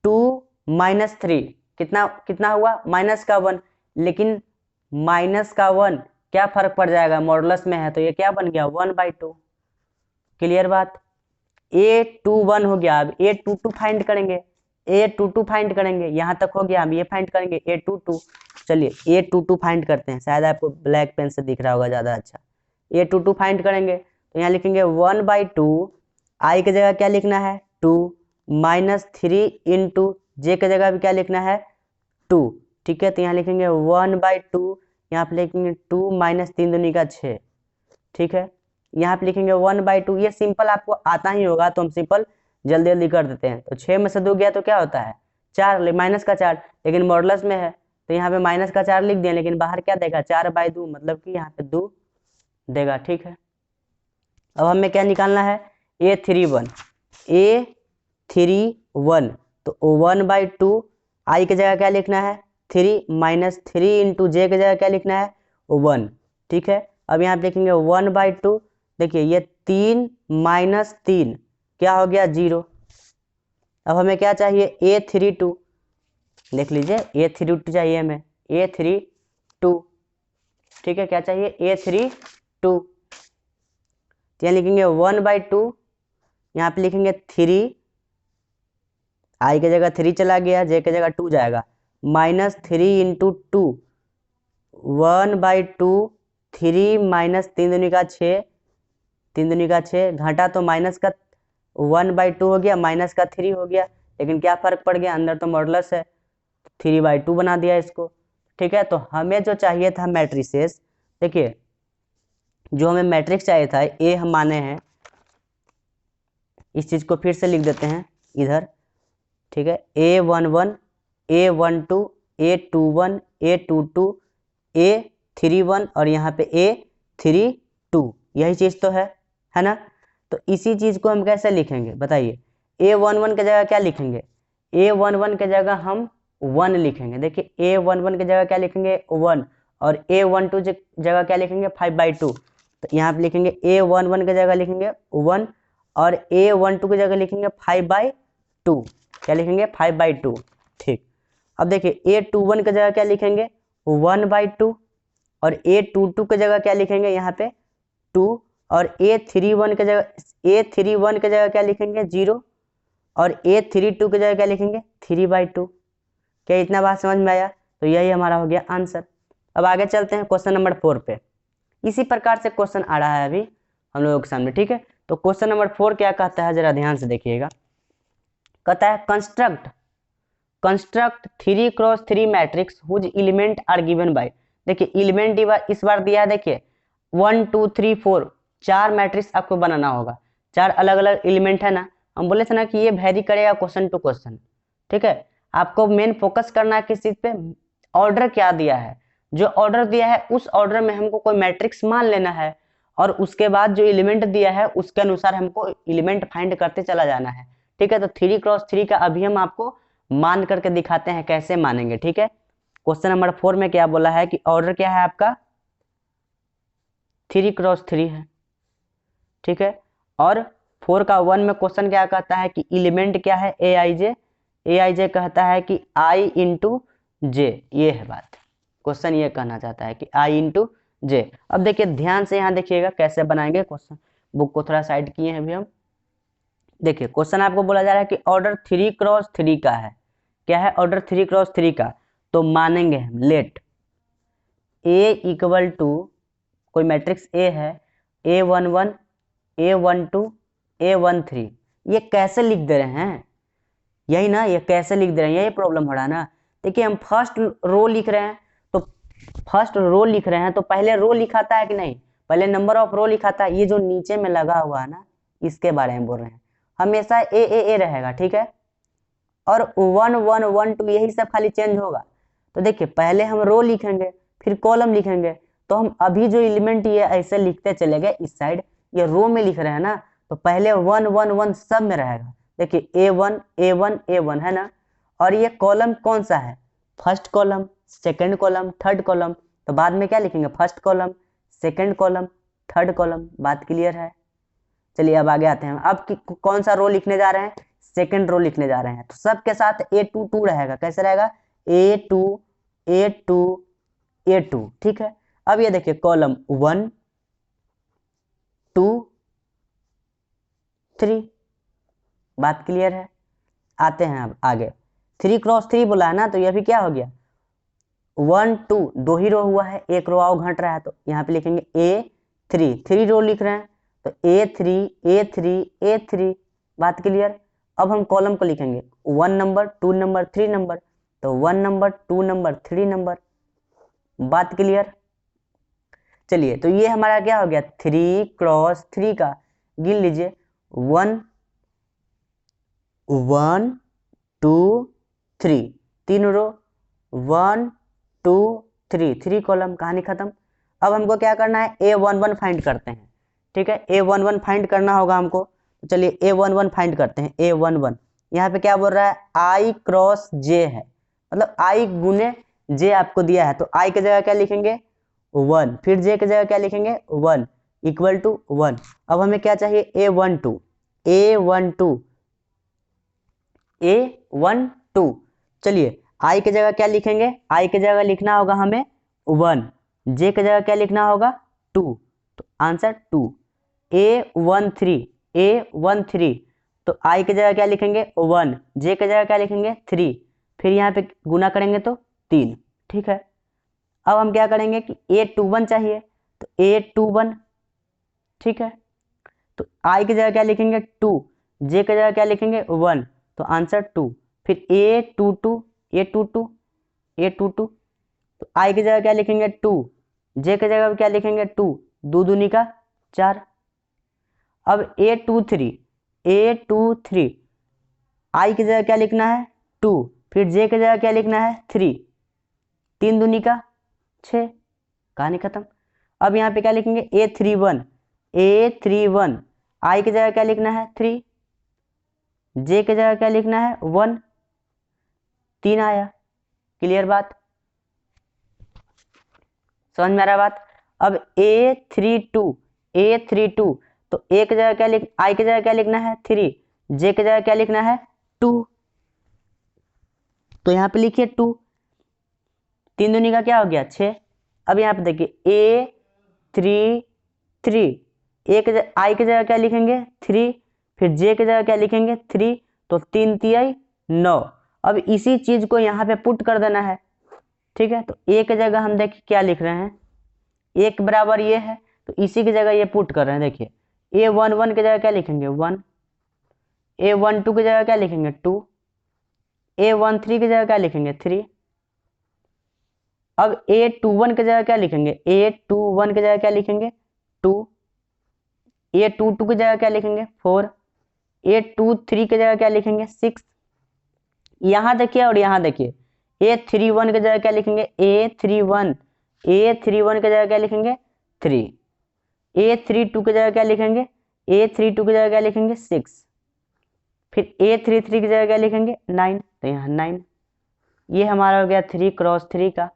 A: 2 माइनस 3, कितना कितना हुआ माइनस का 1, लेकिन माइनस का 1 क्या फर्क पड़ जाएगा, मॉडुलस में है तो ये क्या बन गया 1/2। क्लियर बात, A21 हो गया। अब A22 फाइंड करेंगे, A22 फाइंड करेंगे, यहाँ तक हो गया, हम ये फाइंड करेंगे A22। चलिए A22 फाइंड करते हैं, शायद आपको ब्लैक पेन से दिख रहा होगा ज़्यादा अच्छा। A22 फाइंड करेंगे तो यहाँ लिखेंगे 1/2, I के जगह क्या लिखना है 2 माइनस 3 इंटू J के जगह भी क्या लिखना है 2। ठीक है, तो यहाँ लिखेंगे 1/2, यहाँ पे लिखेंगे 2 माइनस 3 दूनी का 6। ठीक है, यहाँ पे लिखेंगे 1/2, ये सिंपल आपको आता ही होगा तो हम सिंपल जल्दी जल्दी कर देते हैं। तो 6 में से 2 गया तो क्या होता है 4 माइनस का 4, लेकिन मॉडुलस में है तो यहाँ पे माइनस का 4 लिख दिया, लेकिन बाहर क्या देगा 4/2, मतलब कि यहाँ पे 2 देगा। ठीक है, अब हमें क्या निकालना है, A31 तो 1/2 आई की जगह क्या लिखना है 3 माइनस 3 इंटू जे की जगह क्या लिखना है 1। ठीक है, अब यहाँ पे लिखेंगे 1/2, देखिए ये 3 माइनस 3 क्या हो गया 0। अब हमें क्या चाहिए A32, देख लीजिए A32 चाहिए हमें, A32। ठीक है, क्या चाहिए A32, तो यहाँ लिखेंगे 1/2, यहाँ पे लिखेंगे 3, आई की जगह 3 चला गया, जे की जगह 2 जाएगा, माइनस 3 इंटू 2, 1/2, 3 माइनस 3 दूनी का 6, 3 दूनी का 6, घटा तो माइनस का 1/2 हो गया, माइनस का 3 हो गया, लेकिन क्या फर्क पड़ गया, अंदर तो मॉडुलस है, 3/2 बना दिया इसको। ठीक है, तो हमें जो चाहिए था मैट्रिसेस, देखिए जो हमें मैट्रिक्स चाहिए था ए हम माने हैं, इस चीज को फिर से लिख देते हैं इधर। ठीक है, A11 A12 A21 A22 A31 और यहाँ पे A32, यही चीज तो है ना। तो इसी चीज को हम कैसे लिखेंगे बताइए, A11 की जगह क्या लिखेंगे, A11 की जगह हम 1 लिखेंगे। देखिए A11 की जगह क्या लिखेंगे 1, और A12 जगह क्या लिखेंगे 5/2, तो यहाँ पे लिखेंगे A11 की जगह लिखेंगे 1 और A12 की जगह लिखेंगे 5/2, क्या लिखेंगे 5/2। ठीक, अब देखिए A21 की जगह क्या लिखेंगे 1/2 और A22 की जगह क्या लिखेंगे यहाँ पे 2, और A31 की जगह क्या लिखेंगे 0, और A32 की जगह क्या लिखेंगे 3/2। क्या इतना बात समझ में आया, तो यही हमारा हो गया आंसर। अब आगे चलते हैं क्वेश्चन नंबर 4 पे। इसी प्रकार से क्वेश्चन आ रहा है अभी हम लोगों के सामने। ठीक है, तो क्वेश्चन नंबर 4 क्या कहता है, जरा ध्यान से देखिएगा। कहता है construct 3x3 matrix whose element are given by. देखिए एलिमेंट इस बार दिया है, देखिए 1 2 3 4 4 मैट्रिक्स आपको बनाना होगा, 4 अलग अलग एलिमेंट है ना। हम बोले थे ना कि ये वेरी करेगा क्वेश्चन टू क्वेश्चन। ठीक है, आपको मेन फोकस करना है किस चीज पे, ऑर्डर क्या दिया है, जो ऑर्डर दिया है उस ऑर्डर में हमको कोई मैट्रिक्स मान लेना है, और उसके बाद जो एलिमेंट दिया है उसके अनुसार हमको एलिमेंट फाइंड करते चला जाना है। ठीक है, तो 3x3 का अभी हम आपको मान करके दिखाते हैं कैसे मानेंगे। ठीक है, क्वेश्चन नंबर 4 में क्या बोला है कि ऑर्डर क्या है आपका 3x3 है। ठीक है, और 4 का 1 में क्वेश्चन क्या कहता है कि एलिमेंट क्या है Aij कहता है कि i इंटू जे, ये है बात, क्वेश्चन ये कहना चाहता है कि i इंटू जे। अब देखिए ध्यान से यहाँ देखिएगा कैसे बनाएंगे क्वेश्चन, बुक को थोड़ा साइड किए हैं अभी हम। देखिए क्वेश्चन आपको बोला जा रहा है कि ऑर्डर 3x3 का है, क्या है ऑर्डर 3x3 का, तो मानेंगे हम लेट A इक्वल टू कोई मैट्रिक्स A है A11 A12 A13। ये कैसे लिख दे रहे हैं, यही ना, ये कैसे लिख दे रहे हैं, यही प्रॉब्लम हो रहा है ना। देखिए हम फर्स्ट रो लिख रहे हैं, तो फर्स्ट रो लिख रहे हैं तो पहले रो लिखाता है कि नहीं, पहले नंबर ऑफ रो लिखाता है। ये जो नीचे में लगा हुआ है ना, इसके बारे में बोल रहे हैं, हमेशा ए रहेगा। ठीक है, और 1 1 1 2 यही सब खाली चेंज होगा। तो देखिए पहले हम रो लिखेंगे फिर कॉलम लिखेंगे, तो हम अभी जो एलिमेंट ये ऐसे लिखते चले गए इस साइड, ये रो में लिख रहे हैं ना, तो पहले 1 1 1 सब में रहेगा। देखिए A1 A1 A1 है ना, और ये कॉलम कौन सा है, first column second column third column, तो बाद में क्या लिखेंगे first column second column third column. बात क्लियर है। चलिए अब आगे आते हैं, अब कौन सा रो लिखने जा रहे हैं, सेकंड रो लिखने जा रहे हैं, तो सबके साथ A2 रहेगा। कैसे रहेगा A2 A2 A2। ठीक है, अब ये देखिए कॉलम 1 2 3, बात क्लियर है। आते हैं अब आगे, 3x3 बोला है ना, तो ये भी क्या हो गया 1 2 दो ही रो हुआ है, एक रो आओ घट रहा है, तो यहाँ पे लिखेंगे A3, 3 रो लिख रहे हैं तो A3 A3 A3। बात क्लियर। अब हम कॉलम को लिखेंगे 1 नंबर 2 नंबर 3 नंबर, तो 1 नंबर 2 नंबर 3 नंबर। बात क्लियर। चलिए तो ये हमारा क्या हो गया 3x3 का, गिन लीजिए 1 1 2 3, 3 रो, 1 2 3, 3 कॉलम, कहानी खत्म। अब हमको क्या करना है, A11 फाइंड करते हैं, ठीक है। A11 फाइंड करना होगा हमको, तो चलिए A11 फाइंड करते हैं। A11 यहाँ पे क्या बोल रहा है, I क्रॉस J है, मतलब I गुने J आपको दिया है, तो I की जगह क्या लिखेंगे 1, फिर J की जगह क्या लिखेंगे 1 इक्वल टू 1। अब हमें क्या चाहिए, A12, चलिए I की जगह क्या लिखेंगे, I की जगह लिखना होगा हमें 1, J की जगह क्या लिखना होगा 2, तो आंसर 2। A13 तो I की जगह क्या लिखेंगे 1, J की जगह क्या लिखेंगे 3, फिर यहाँ पे गुना करेंगे तो 3, ठीक है। अब हम क्या करेंगे कि A21 चाहिए, तो A21, ठीक है, तो I की जगह क्या लिखेंगे 2, J की जगह क्या लिखेंगे 1, तो आंसर 2। फिर A22 तो I की जगह क्या लिखेंगे 2, J की जगह क्या लिखेंगे 2, 2 दूनी का 4। अब A23 I की जगह क्या लिखना है 2, फिर J की जगह क्या लिखना है 3, 3 दूनी का 6, कहानी खत्म। अब यहाँ पे क्या लिखेंगे A31 I की जगह क्या लिखना है 3, J की जगह क्या लिखना है 1, 3 आया। क्लियर बात, समझ में आ रहा बात। अब A32 तो A की जगह क्या I की जगह क्या लिखना है 3, J की जगह क्या लिखना है 2, तो यहाँ पे लिखिए 2, 3 दूनी का क्या हो गया 6। अब यहाँ पे देखिए A33 I की जगह क्या लिखेंगे 3, फिर J की जगह क्या लिखेंगे 3, तो 3 3 9। अब इसी चीज को यहाँ पे पुट कर देना है, ठीक है। तो A की जगह हम देखिए क्या लिख रहे हैं, 1 बराबर ये है, तो इसी की जगह ये पुट कर रहे हैं। देखिए A11 की जगह क्या लिखेंगे 1, A12 की जगह क्या लिखेंगे 2, A13 की जगह क्या लिखेंगे 3। अब A21 की जगह क्या लिखेंगे, A21 की जगह क्या लिखेंगे 2, A22 की जगह क्या लिखेंगे 4, A23 की जगह क्या लिखेंगे 6। यहाँ देखिए और यहाँ देखिए, A31 की जगह क्या लिखेंगे A31 की जगह क्या लिखेंगे 3, A32 की जगह क्या लिखेंगे A32 की जगह क्या लिखेंगे 6, फिर A33 की जगह क्या लिखेंगे 9, तो यहाँ 9। ये हमारा हो गया 3 क्रॉस 3 का,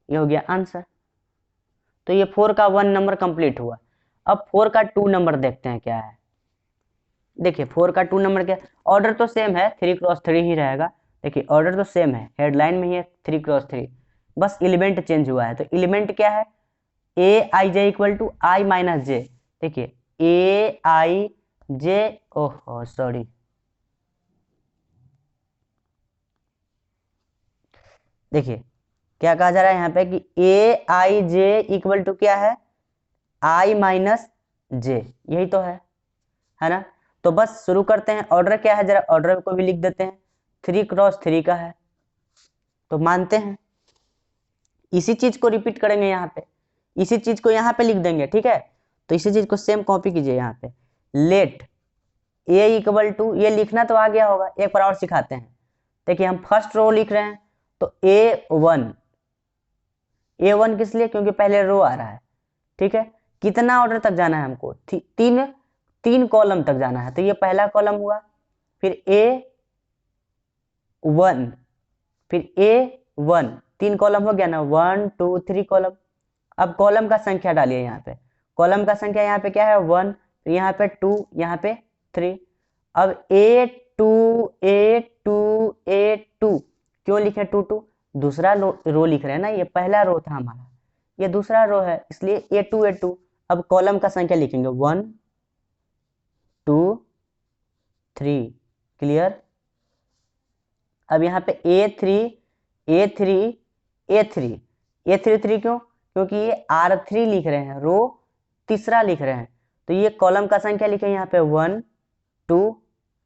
A: ये हो गया आंसर। तो ये 4 का 1 नंबर कंप्लीट हुआ। अब 4 का 2 नंबर देखते हैं क्या है। देखिए 4 का 2 नंबर क्या, ऑर्डर तो सेम है, 3 क्रॉस 3 ही रहेगा। देखिए ऑर्डर तो सेम है, हेडलाइन में ही है 3 क्रॉस 3, बस एलिमेंट चेंज हुआ है। तो एलिमेंट क्या है, Aij equal to I minus J. देखिए Aij, ओहो सॉरी, देखिए क्या कहा जा रहा है यहाँ पे कि Aij इक्वल टू क्या है I माइनस जे, यही तो है ना। तो बस शुरू करते हैं। ऑर्डर क्या है, जरा ऑर्डर को भी लिख देते हैं, 3 क्रॉस 3 का है, तो मानते हैं इसी चीज को रिपीट करेंगे यहाँ पे, इसी चीज को यहाँ पे लिख देंगे, ठीक है। तो इसी चीज को सेम कॉपी कीजिए यहाँ पे, लेट A इक्वल टू, ये लिखना तो आ गया होगा, एक बार और सिखाते हैं। देखिए हम फर्स्ट रो लिख रहे हैं, तो A1 किस लिए, क्योंकि पहले रो आ रहा है, ठीक है। कितना ऑर्डर तक जाना है हमको, तीन कॉलम तक जाना है, तो ये पहला कॉलम हुआ, फिर A1, फिर A1, 3 कॉलम हो गया ना, 1 2 3 कॉलम। अब कॉलम का संख्या डालिए यहाँ पे, कॉलम का संख्या यहाँ पे क्या है 1, तो यहाँ पे 2, यहाँ पे 3। अब A2 क्यों लिखे 2 2, दूसरा रो लिख रहे हैं ना, ये पहला रो था हमारा, ये दूसरा रो है, इसलिए A2 अब कॉलम का संख्या लिखेंगे 1 2 3, क्लियर। अब यहाँ पे A3 क्यों, क्योंकि ये R3 लिख रहे हैं, रो तीसरा लिख रहे हैं, तो ये कॉलम का संख्या लिखे यहाँ पे 1 2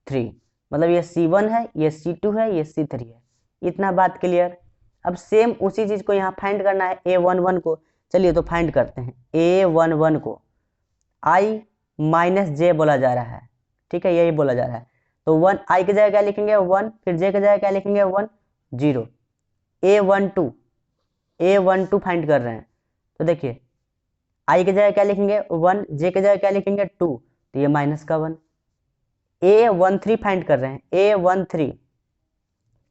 A: 3, मतलब ये C1 है, ये C2 है, ये C3 है। इतना बात क्लियर। अब सेम उसी चीज को यहाँ फाइंड करना है A11 को, चलिए तो फाइंड करते हैं। A11 को I माइनस जे बोला जा रहा है, ठीक है, यही बोला जा रहा है। तो 1 I की जगह क्या लिखेंगे 1, फिर J की जगह क्या लिखेंगे 1, 0, A12 फाइंड कर रहे हैं तो देखिए आई की जगह क्या लिखेंगे 1, जे की जगह क्या लिखेंगे 2, तो ये माइनस का 1। A13 फाइंड कर रहे हैं, A13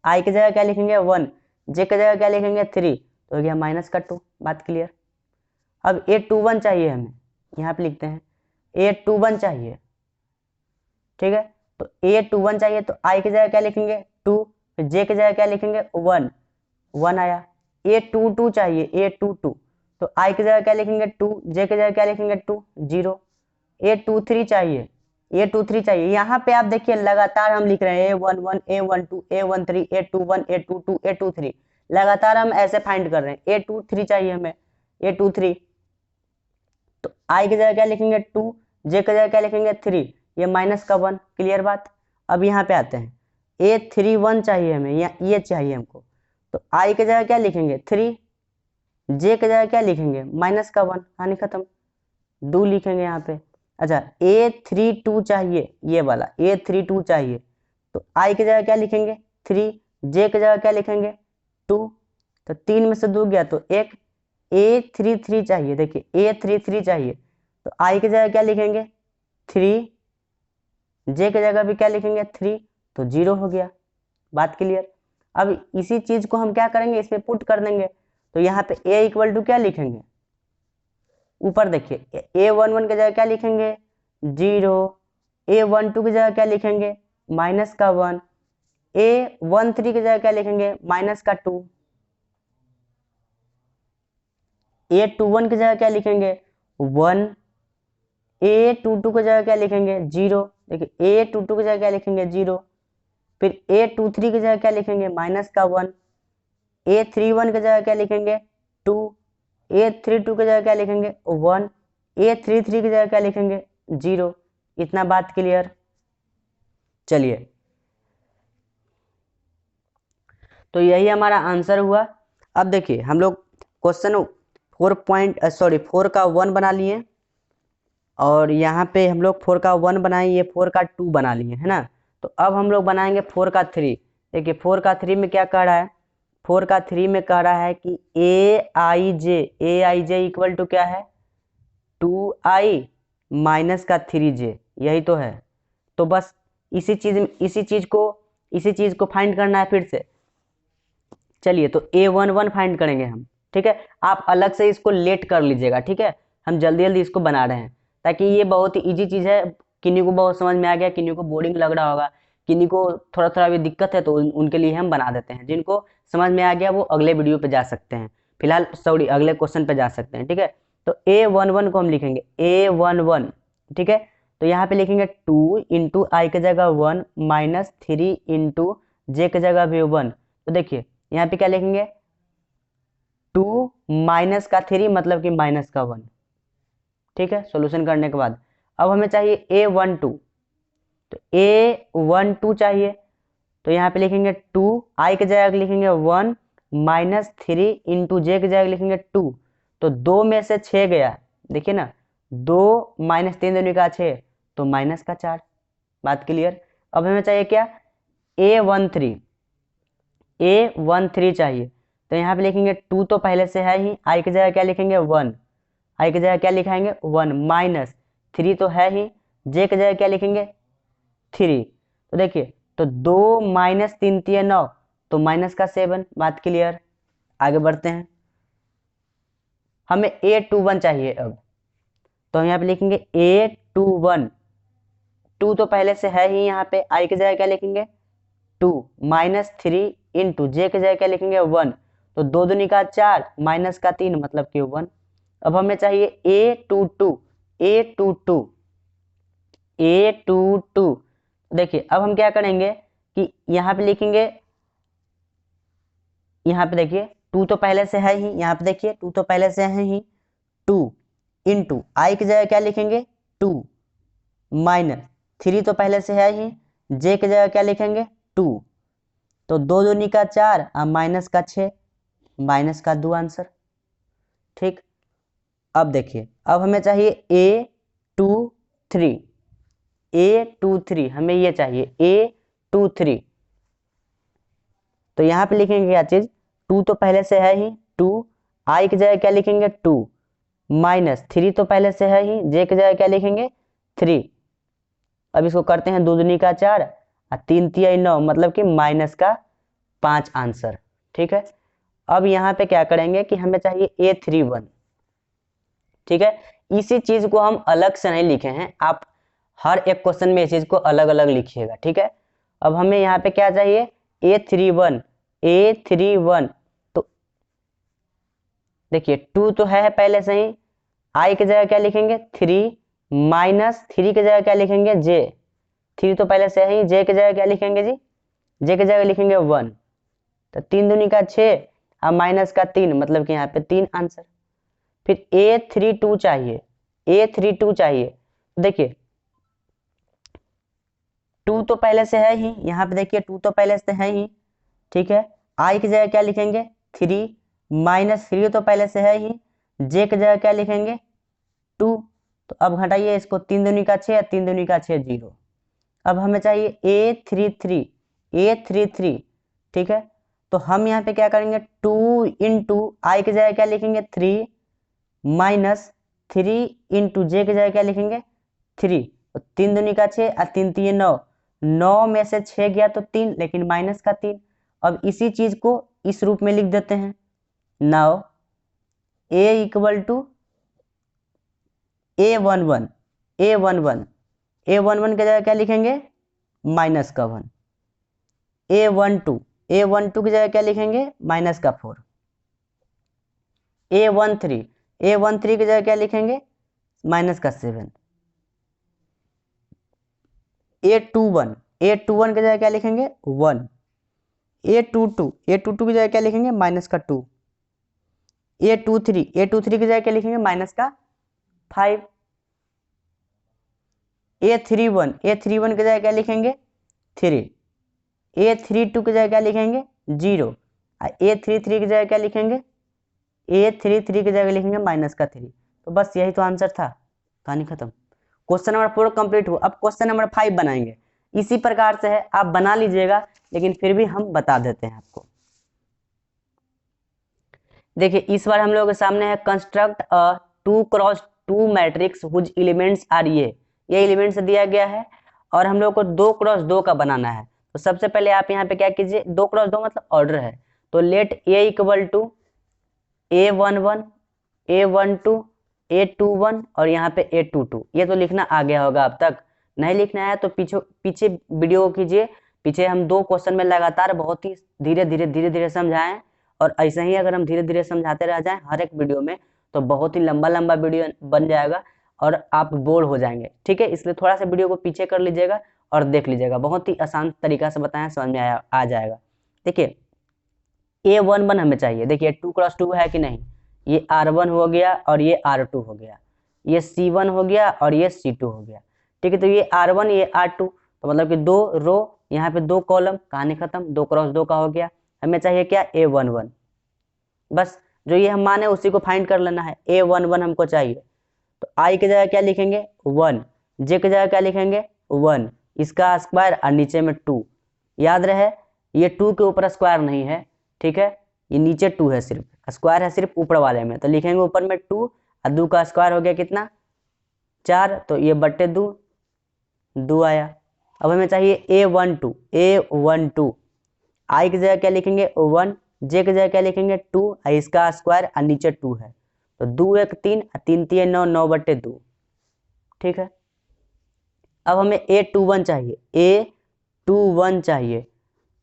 A: आई की जगह क्या लिखेंगे 1, जे की जगह क्या लिखेंगे 3, तो हो गया माइनस का 2। बात क्लियर। अब A21 चाहिए हमें, यहाँ पे लिखते हैं A21 चाहिए, ठीक है। तो A21 चाहिए तो आई की जगह क्या लिखेंगे 2, फिर जे की जगह क्या लिखेंगे 1 आया। A22 चाहिए, A22 तो आई की जगह क्या लिखेंगे 2, जे की जगह क्या लिखेंगे 2, 0। A23 चाहिए, A23 चाहिए। यहाँ पे आप देखिए लगातार हम लिख रहे हैं A11, A12, A13, A21, A22, A23, लगातार हम ऐसे फाइंड कर रहे हैं। A23 चाहिए हमें, A23 तो आई की जगह क्या लिखेंगे 2, जे की जगह क्या लिखेंगे 3, ये माइनस का 1। क्लियर बात। अब यहाँ पे आते हैं A31 चाहिए हमें, ये चाहिए हमको, तो आई की जगह क्या लिखेंगे 3, जे की जगह क्या लिखेंगे माइनस का 1, कहानी खत्म, 2 लिखेंगे यहाँ पे। अच्छा A32 चाहिए, ये वाला A32 चाहिए तो आई की जगह क्या लिखेंगे 3, जे की जगह क्या लिखेंगे 2, तो 3 में से 2 गया तो 1। A33 चाहिए, देखिए A33 चाहिए तो आई की जगह क्या लिखेंगे 3, जे की जगह भी क्या लिखेंगे 3, तो 0 हो गया। बात क्लियर। अब इसी चीज को हम क्या करेंगे, इसमें पुट कर देंगे तो यहाँ पे A इक्वल टू क्या लिखेंगे, ऊपर देखिए A11 की जगह क्या लिखेंगे 0, A12 की जगह क्या लिखेंगे माइनस का 1, A13 की जगह क्या लिखेंगे माइनस का 2, A21 की जगह क्या लिखेंगे 1, A22 की जगह क्या लिखेंगे 0, देखिए A22 की जगह क्या लिखेंगे 0, फिर A23 की जगह क्या लिखेंगे माइनस का 1, A31 की जगह क्या लिखेंगे 2, A32 की जगह क्या लिखेंगे 1, A33 की जगह क्या लिखेंगे 0। इतना बात क्लियर। चलिए तो यही हमारा आंसर हुआ। अब देखिए हम लोग क्वेश्चन 4 का 1 बना लिए और यहाँ पे हम लोग 4 का 1 बनाए, ये 4 का 2 बना लिए है ना। तो अब हम लोग बनाएंगे 4 का 3। देखिए 4 का 3 में क्या कह रहा है, 4 का 3 में कह रहा है कि ए आई जे इक्वल टू क्या है 2i माइनस का 3j, यही तो है। तो बस इसी चीज को फाइंड करना है फिर से। चलिए तो A11 फाइंड करेंगे हम, ठीक है। आप अलग से इसको लेट कर लीजिएगा, ठीक है। हम जल्दी जल्दी इसको बना रहे हैं ताकि ये बहुत ही इजी चीज़ है। किन्हीं को बहुत समझ में आ गया, किन्हीं को बोरिंग लग रहा होगा, किन्हीं को थोड़ा थोड़ा भी दिक्कत है तो उनके लिए हम बना देते हैं। जिनको समझ में आ गया वो अगले वीडियो पे जा सकते हैं, फिलहाल सॉरी अगले क्वेश्चन पे जा सकते हैं, ठीक है। तो A11 को हम लिखेंगे A11, ठीक है। तो यहाँ पे लिखेंगे 2 इंटू आई की जगह 1 माइनस 3 इंटू जे की जगह भी 1। तो देखिए यहाँ पे क्या लिखेंगे 2 माइनस का 3 मतलब कि माइनस का 1, ठीक है। सॉल्यूशन करने के बाद अब हमें चाहिए A12, तो A12 चाहिए तो यहाँ पे लिखेंगे 2, आई की जगह लिखेंगे 1 माइनस 3 इंटू जे की जगह लिखेंगे 2, तो 2 में से 6 गया, देखिए ना 2 माइनस 3 दूनी का 6 तो माइनस का 4। बात क्लियर। अब हमें चाहिए क्या A13 चाहिए तो यहाँ पे लिखेंगे 2 तो पहले से है ही, आई की जगह क्या लिखेंगे 1, आई की जगह क्या लिखाएंगे 1 माइनस 3 तो है ही, जे की जगह क्या लिखेंगे 3। तो देखिए तो 2 माइनस 3 3 9 तो माइनस का 7। बात क्लियर। आगे बढ़ते हैं। हमें A21 चाहिए अब, तो हम यहाँ पे लिखेंगे A21, 2 तो पहले से है ही, यहाँ पे आई की जगह क्या लिखेंगे 2 माइनस 3 इंटू जे की जगह क्या लिखेंगे 1, तो 2 दूनी का 4 माइनस का 3 मतलब कि 1। अब हमें चाहिए A22 देखिए अब हम क्या करेंगे कि यहाँ पे लिखेंगे, यहाँ पे देखिए 2 तो पहले से है ही, यहाँ पे देखिए 2 तो पहले से है ही, 2 इंटू आई की जगह क्या लिखेंगे 2 माइनस 3 तो पहले से है ही, जे की जगह क्या लिखेंगे 2, तो 2 दूनी का 4 और माइनस का 6, माइनस का 2 आंसर, ठीक। अब देखिए अब हमें चाहिए A23 हमें ये चाहिए A23, तो यहाँ पे लिखेंगे क्या चीज, 2 तो पहले से है ही, 2 आई की जगह क्या लिखेंगे 2 माइनस 3 तो पहले से है ही, जे की जगह क्या लिखेंगे 3। अब इसको करते हैं 2 दूनी का 4 और 3 तिया 9, मतलब कि माइनस का 5 आंसर। ठीक है, अब यहाँ पे क्या करेंगे कि हमें चाहिए A31। ठीक है, इसी चीज को हम अलग से नहीं लिखे हैं, आप हर एक क्वेश्चन में इस चीज को अलग अलग लिखिएगा। ठीक है, अब हमें यहाँ पे क्या चाहिए A31, A31। तो देखिए 2 तो है पहले से ही, आई की जगह क्या लिखेंगे 3 माइनस 3 की जगह क्या लिखेंगे जे, 3 तो पहले से ही, जे की जगह क्या लिखेंगे जी, जे की जगह लिखेंगे 1। तो 3 दूनी का 6 और माइनस का 3, मतलब कि यहाँ पे 3 आंसर। फिर A32 चाहिए, A32 चाहिए। देखिए 2 तो पहले से है ही, यहाँ पे देखिए 2 तो पहले से है ही। ठीक है, आई की जगह क्या लिखेंगे 3 माइनस 3 तो पहले से है ही, जे की जगह क्या लिखेंगे 2। तो अब घटाइए इसको, 3 दूनी का 6 और 3 दूनी का 6 0। अब हमें चाहिए A33, A33। ठीक है, तो हम यहाँ पे क्या करेंगे 2 इंटू आई की जगह क्या लिखेंगे 3 माइनस 3 इंटू जे की जगह क्या लिखेंगे 3। तो 3 दूनी का 6 और 3 3 9, 9 में से 6 गया तो 3, लेकिन माइनस का 3। अब इसी चीज को इस रूप में लिख देते हैं। Now A equal to A11, A11, A11 की जगह क्या लिखेंगे माइनस का 1, A12, A12 की जगह क्या लिखेंगे माइनस का 4, A13, A13 की जगह क्या लिखेंगे माइनस का 7, A21, A21 की जगह क्या लिखेंगे 1, A22, A22 की जगह क्या लिखेंगे माइनस का 2, A23, A23 की जगह क्या लिखेंगे माइनस का 5, A31, A31 की जगह क्या लिखेंगे 3, A32 की जगह क्या लिखेंगे 0, A33 की जगह क्या लिखेंगे A33 की जगह लिखेंगे माइनस का 3। तो बस यही तो आंसर था, कहानी खत्म। क्वेश्चन नंबर 4 कंप्लीट हुआ। अब क्वेश्चन नंबर 5 बनाएंगे। इसी प्रकार से है, आप बना लीजिएगा, लेकिन फिर भी हम बता देते हैं आपको। देखिए इस बार हम लोगों के सामने है construct a 2x2 matrix whose elements are, ये एलिमेंट्स दिया गया है और हम लोग को 2x2 का बनाना है। तो सबसे पहले आप यहाँ पे क्या कीजिए, 2x2 मतलब ऑर्डर है, तो late A equal to A11, A12, A21 और यहाँ पे A22। ये तो लिखना आ गया होगा अब तक, नहीं लिखना है तो पीछे वीडियो को कीजिए। पीछे हम 2 क्वेश्चन में लगातार बहुत ही धीरे धीरे समझाएं, और ऐसे ही अगर हम धीरे धीरे समझाते रह जाएं हर एक वीडियो में, तो बहुत ही लंबा लंबा वीडियो बन जाएगा और आप बोर हो जाएंगे। ठीक है, इसलिए थोड़ा सा वीडियो को पीछे कर लीजिएगा और देख लीजिएगा, बहुत ही आसान तरीका से बताएं, समझ में आ जाएगा। देखिए A11 हमें चाहिए, देखिए 2x2 है कि नहीं, ये R1 हो गया और ये R2 हो गया, ये C1 हो गया और ये C2 हो गया। ठीक है, तो ये R1 ये R2, तो मतलब कि 2 रो, यहाँ पे 2 कॉलम, कहानी खत्म, 2x2 का हो गया। हमें चाहिए क्या A11, बस जो ये हम माने उसी को फाइंड कर लेना है। A11 हमको चाहिए, तो I की जगह क्या लिखेंगे 1, J की जगह क्या लिखेंगे 1, इसका स्क्वायर और नीचे में 2। याद रहे ये 2 के ऊपर स्क्वायर नहीं है, ठीक है, ये नीचे 2 है, सिर्फ स्क्वायर है सिर्फ ऊपर वाले में, तो लिखेंगे ऊपर में 2 और 2 का स्क्वायर हो गया कितना 4, तो ये बट्टे 2 आया। अब हमें चाहिए A12, A12 आई की जगह क्या लिखेंगे 1, जे की जगह क्या लिखेंगे 2, इसका स्क्वायर और नीचे 2 है, तो 2 1 3 3 3 9, 9 बट्टे 2। ठीक है, अब हमें A21 चाहिए, A21 चाहिए,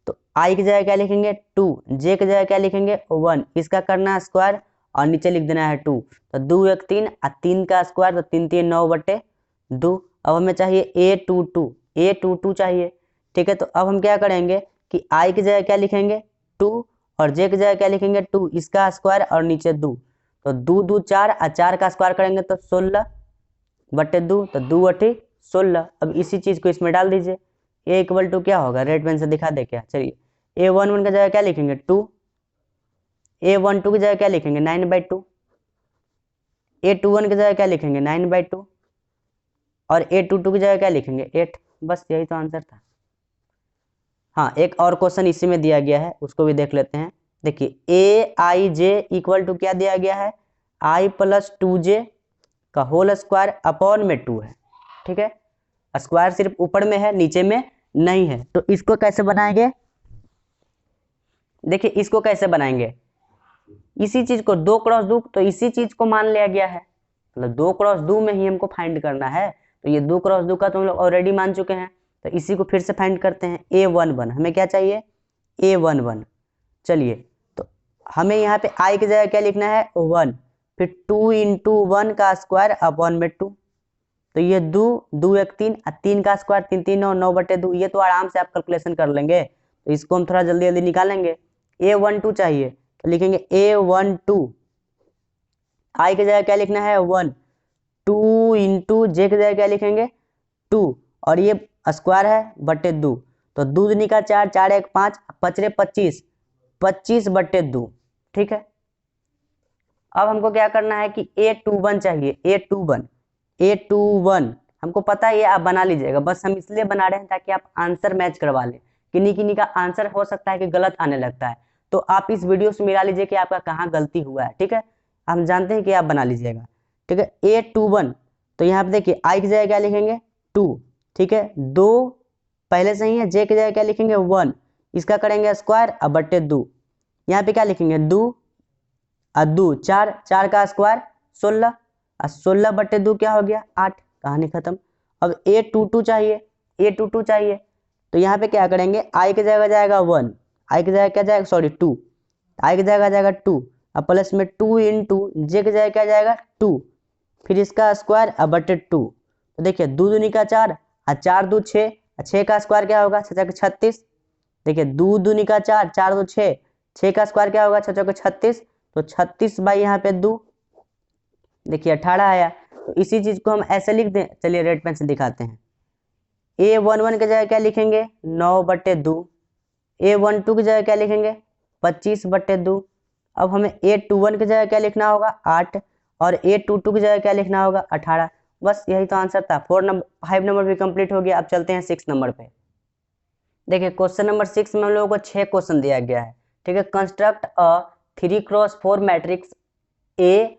A: तो आई की जगह क्या लिखेंगे 2, जे की जगह क्या लिखेंगे 1, इसका करना है स्क्वायर और नीचे लिख देना है 2, तो 2 1 3 और 3 का स्क्वायर, तो 3 3 9 बट्टे 2। अब हमें चाहिए A22, A22 चाहिए। ठीक है, तो अब हम क्या करेंगे कि आई की जगह क्या लिखेंगे 2 और जे की जगह क्या लिखेंगे 2, इसका स्क्वायर और नीचे 2, तो 2 2 4 और 4 का स्क्वायर करेंगे तो 16 बट्टे 2, तो 2 अठी 16। अब इसी चीज को इसमें डाल दीजिए। ए इक्वल टू क्या होगा, रेड पेन से दिखा दे क्या, चलिए A11 की जगह क्या लिखेंगे 2, A12 की जगह क्या लिखेंगे 9/2, A21 की जगह क्या लिखेंगे 9/2 और A22 की जगह क्या लिखेंगे 8। बस यही तो आंसर था। हाँ, एक और क्वेश्चन इसी में दिया गया है, उसको भी देख लेते हैं। देखिए ए आई जे इक्वल टू क्या दिया गया है, आई प्लस 2j का होल स्क्वायर अपॉन में 2 है। ठीक है, स्क्वायर सिर्फ ऊपर में है, नीचे में नहीं है। तो इसको कैसे बनाएंगे, देखिए इसको कैसे बनाएंगे, इसी चीज को 2 क्रॉस 2, तो इसी चीज को मान लिया गया है, मतलब 2 क्रॉस 2 में ही हमको फाइंड करना है। तो ये 2 क्रॉस 2 का तो हम लोग ऑलरेडी मान चुके हैं, तो इसी को फिर से फाइंड करते हैं। A11 हमें क्या चाहिए, A11। चलिए, तो हमें यहाँ पे i की जगह क्या लिखना है, 1, फिर 2 इंटू 1 का स्क्वायर अपॉन में 2। तो ये 2 2 1 3, 3 का स्क्वायर 3 3 9, 9/2। ये तो आराम से आप कैलकुलेशन कर लेंगे, तो इसको हम थोड़ा जल्दी जल्दी निकालेंगे। A12 चाहिए, तो लिखेंगे A12, i की जगह क्या लिखना है 1, 2 इंटू जे की जगह क्या लिखेंगे 2, और ये स्क्वायर है बटे 2, तो 2 दूनी का 4, 4 1 5, 5 25, 25/2। ठीक है, अब हमको क्या करना है कि A21 चाहिए, A21 हमको पता है, ये आप बना लीजिएगा, बस हम इसलिए बना रहे हैं ताकि आप आंसर मैच करवा लें। किन्हीं किन्हीं का आंसर हो सकता है कि गलत आने लगता है, तो आप इस वीडियो से मिला लीजिए कि आपका कहाँ गलती हुआ है। ठीक है, हम जानते हैं कि आप बना लीजिएगा। ठीक है, A21, तो यहाँ पे देखिए i की जगह क्या लिखेंगे 2, ठीक है, 2 पहले से ही है, j की जगह क्या लिखेंगे 1, इसका करेंगे स्क्वायर अब बटे 2, यहाँ पे क्या लिखेंगे 2 और 2 4, 4 का स्क्वायर 16, और 16/2 क्या हो गया 8, कहानी खत्म। अब A22 चाहिए, A22 चाहिए, तो यहाँ पे क्या करेंगे, i की जगह जाएगा 1, i की जगह क्या जाएगा, सॉरी 2, i की जगह जाएगा 2, और प्लस में 2 इंटू जे की जगह क्या जाएगा 2, फिर इसका स्क्वायर अब बटे 2। तो देखिए 2 दूनी का 4, और 4 2 6, 6 का स्क्वायर क्या होगा 6 36। देखिए 2 दूनी का 4, 4 2 6, 6 का स्क्वायर क्या होगा 6 36, तो 36 बाई यहाँ पे 2, देखिए 18 आया। तो इसी चीज को हम ऐसे लिख दें, चलिए रेड पेन से दिखाते हैं। A11 की जगह क्या लिखेंगे 9/2, A12 की जगह क्या लिखेंगे 25/2। अब हमें A21 की जगह क्या लिखना होगा 8, और A22 की जगह क्या लिखना होगा 18। बस यही तो आंसर था। 5 नंबर भी कंप्लीट हो गया। अब चलते हैं 6 नंबर पे। देखिए क्वेश्चन नंबर 6 में हम लोगों को 6 क्वेश्चन दिया गया है। ठीक है, construct a 3x4 matrix A,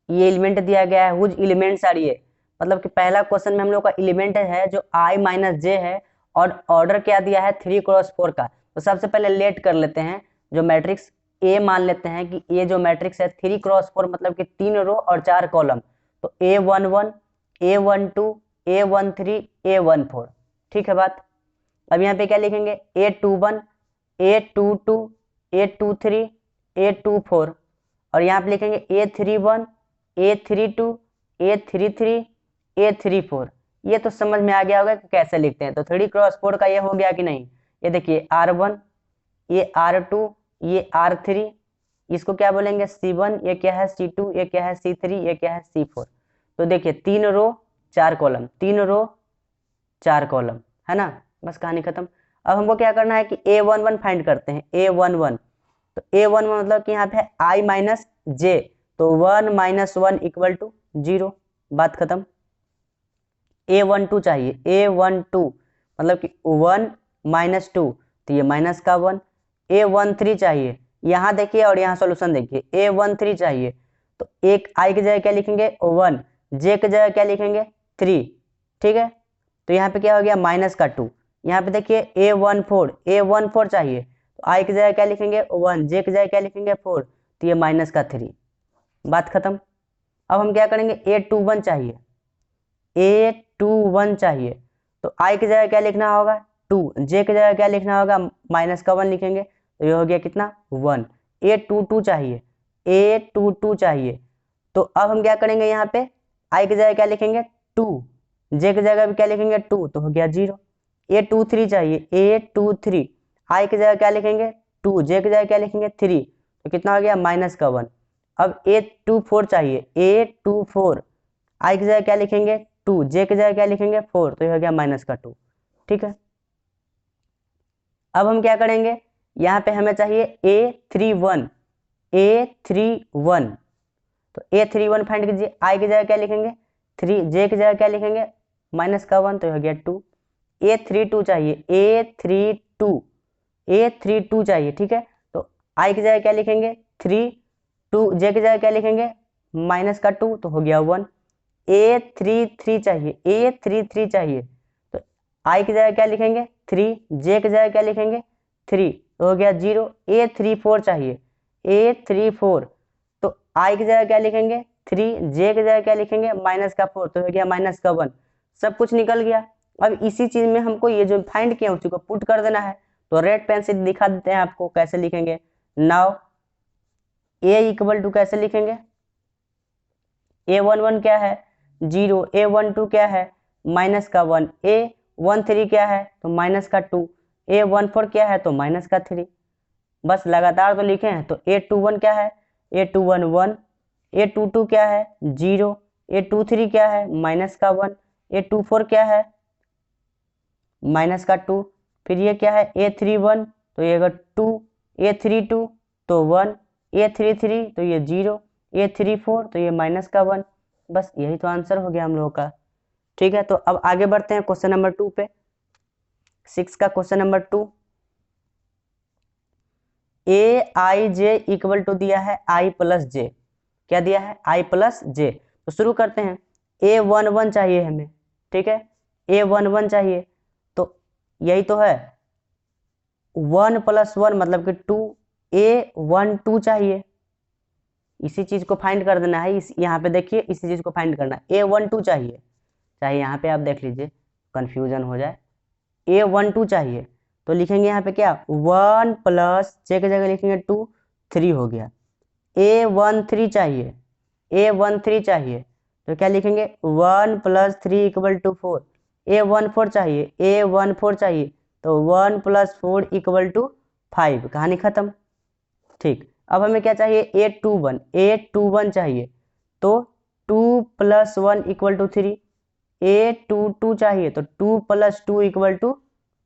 A: ये एलिमेंट दिया गया है, हुज एलिमेंट्स आर ये, मतलब कि पहला क्वेश्चन में हम लोग का एलिमेंट है जो i माइनस जे है, और ऑर्डर क्या दिया है 3x4 का। तो सबसे पहले लेट कर लेते हैं, जो मैट्रिक्स ए मान लेते हैं कि ये जो मैट्रिक्स है 3x4 मतलब कि 3 रो और 4 कॉलम। तो A11, A12, A13, A14। ठीक है बात। अब यहाँ पे क्या लिखेंगे A21, A22, A23, A24, और यहाँ पे लिखेंगे A31, A32, A33, A34। ये तो समझ में आ गया होगा कि कैसे लिखते हैं। तो 3x4 का ये हो गया कि नहीं। ये देखिए R1, ये R2, ये R3, इसको क्या बोलेंगे C1, ये क्या है C2, ये क्या है C3, ये क्या है C4। तो देखिए 3 रो 4 कॉलम, 3 रो 4 कॉलम, है ना, बस कहानी खत्म। अब हमको क्या करना है कि A11 फाइंड करते हैं। A11, तो A11 मतलब कि यहाँ पे i माइनस जे, तो 1 - 1 = 0, बात खत्म। A12 चाहिए, A12 मतलब कि 1 - 2, तो ये माइनस का 1। A13 चाहिए, यहाँ देखिए और यहाँ सॉल्यूशन देखिए। A13 चाहिए, तो एक i की जगह क्या लिखेंगे 1, j की जगह क्या लिखेंगे 3। ठीक है, तो यहाँ पे क्या हो गया माइनस का 2। यहाँ पे देखिए A14 चाहिए, तो i की जगह क्या लिखेंगे 1, j की जगह क्या लिखेंगे 4, तो ये माइनस का 3, बात खत्म। अब हम क्या करेंगे A21 चाहिए, A21 चाहिए, तो i की जगह क्या लिखना होगा 2, j की जगह क्या लिखना होगा माइनस का 1 लिखेंगे, तो ये हो गया कितना 1। A22 चाहिए, A22 चाहिए, तो अब हम क्या करेंगे यहाँ पे i की जगह क्या लिखेंगे 2, j की जगह भी क्या लिखेंगे 2, तो हो गया 0। A23 चाहिए, A23, i की जगह क्या लिखेंगे 2, j की जगह क्या लिखेंगे 3, तो कितना हो गया माइनस का 1। अब A24 चाहिए, A24, i की जगह क्या लिखेंगे 2, j की जगह क्या लिखेंगे 4, तो ये हो गया माइनस का 2। ठीक है, अब हम क्या करेंगे, यहाँ पे हमें चाहिए A31, A31, तो A31 फाइंड कीजिए। i की जगह क्या लिखेंगे 3, j की जगह क्या लिखेंगे माइनस का 1, तो हो गया 2। A32 चाहिए, A32, A32 चाहिए, ठीक है। तो I की जगह क्या लिखेंगे 3, 2 J की जगह क्या लिखेंगे माइनस का 2, तो हो गया 1। A33 चाहिए, A33 चाहिए, तो I की जगह क्या लिखेंगे 3, J की जगह क्या लिखेंगे 3, तो हो गया 0। A34 चाहिए, A34, तो I की जगह क्या लिखेंगे 3, J की जगह क्या लिखेंगे माइनस का 4, तो हो गया माइनस का 1। सब कुछ निकल गया। अब इसी चीज में हमको ये जो फाइंड किया उसी को पुट कर देना है। तो रेड पेन से दिखा देते हैं आपको कैसे लिखेंगे। नाउ A इक्वल टू कैसे लिखेंगे, A11 क्या है 0, A12 क्या है माइनस का 1, A13 क्या है तो माइनस का 2, A14 क्या है तो माइनस का 3। बस लगातार तो लिखे हैं। तो A21 क्या है, A21 1, A22 क्या है 0, A23 क्या है माइनस का 1, A24 क्या है माइनस का 2, फिर ये क्या है A31 तो ये 2, A32 तो 1, A33 तो ये 0, A34 तो ये माइनस का 1। बस यही तो आंसर हो गया हम लोगों का। ठीक है, तो अब आगे बढ़ते हैं क्वेश्चन नंबर 2 पे। 6 का question number 2, Aij equal to दिया है I प्लस जे। क्या दिया है I प्लस जे। तो शुरू करते हैं। A11 चाहिए हमें, ठीक है, A11 चाहिए, तो यही तो है 1 + 1 मतलब कि 2, A12 चाहिए। इसी चीज को फाइंड कर देना है। इस यहाँ पे देखिए इसी चीज को फाइंड करना है। A12 चाहिए, चाहे यहाँ पे आप देख लीजिए कंफ्यूजन हो जाए। A12 चाहिए तो लिखेंगे यहाँ पे क्या 1 प्लस जे की जगह लिखेंगे 2, 3 हो गया। A13 चाहिए, A13 चाहिए तो क्या लिखेंगे 1 + 3 = 4। A14 चाहिए, A14 चाहिए तो 1 + 4 = 5। कहानी खत्म। ठीक, अब हमें क्या चाहिए A21, A21 चाहिए तो 2 + 1 = 3। A22 चाहिए तो 2 + 2 =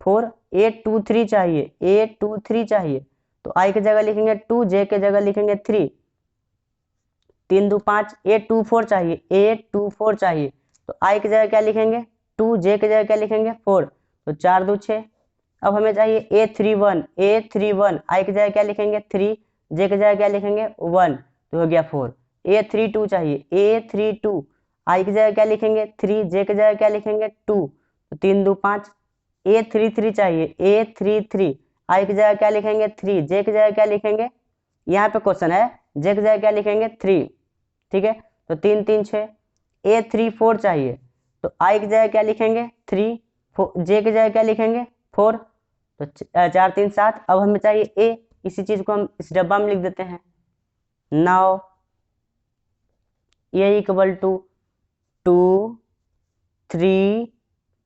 A: 4। A23 चाहिए, A23 चाहिए तो I की जगह लिखेंगे 2, J की जगह लिखेंगे 3, 3 2 5। A24 चाहिए, A24 चाहिए तो I की जगह क्या लिखेंगे 2, J की जगह क्या लिखेंगे 4, तो 4 2 6। अब हमें चाहिए A31, A31 I की जगह क्या लिखेंगे 3, J की जगह क्या लिखेंगे 1, तो हो गया 4। A32 चाहिए, A32 I की जगह क्या लिखेंगे 3, J की जगह क्या लिखेंगे 2, तो 3 2 5। A33 चाहिए, A33 I की जगह क्या लिखेंगे 3, J की जगह क्या लिखेंगे, यहाँ पे क्वेश्चन है J की जगह क्या लिखेंगे 3, ठीक है, तो 3 3 6। A34 चाहिए तो I की जगह क्या लिखेंगे 3, J की जगह क्या लिखेंगे 4, तो 4 3 7। अब हमें चाहिए A, इसी चीज को हम इस डब्बा में लिख देते हैं। Now A = 2 3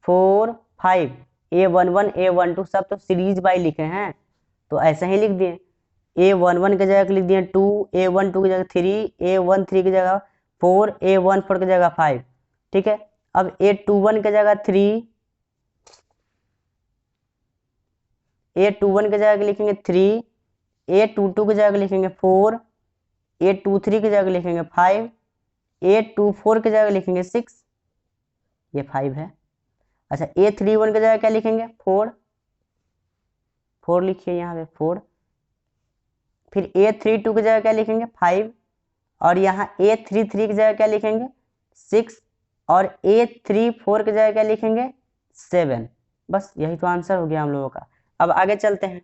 A: 4 5। A11 A12 सब तो सीरीज बाई लिखे हैं तो ऐसे ही लिख दिए। A11 की जगह लिख दिए 2, A12 की जगह 3, A13 की जगह 4, A14 की जगह 5, ठीक है। अब A21 की जगह 3, A21 की जगह लिखेंगे 3, A22 की जगह लिखेंगे 4, A23 की जगह लिखेंगे 5, A24 की जगह लिखेंगे 6, ये 5 है। अच्छा A31 की जगह क्या लिखेंगे 4, 4 लिखिए यहाँ पे 4। फिर A32 की जगह क्या लिखेंगे 5, और यहाँ A33 की जगह क्या लिखेंगे 6, और A34 की जगह क्या लिखेंगे 7। बस यही तो आंसर हो गया हम लोगों का। अब आगे चलते हैं।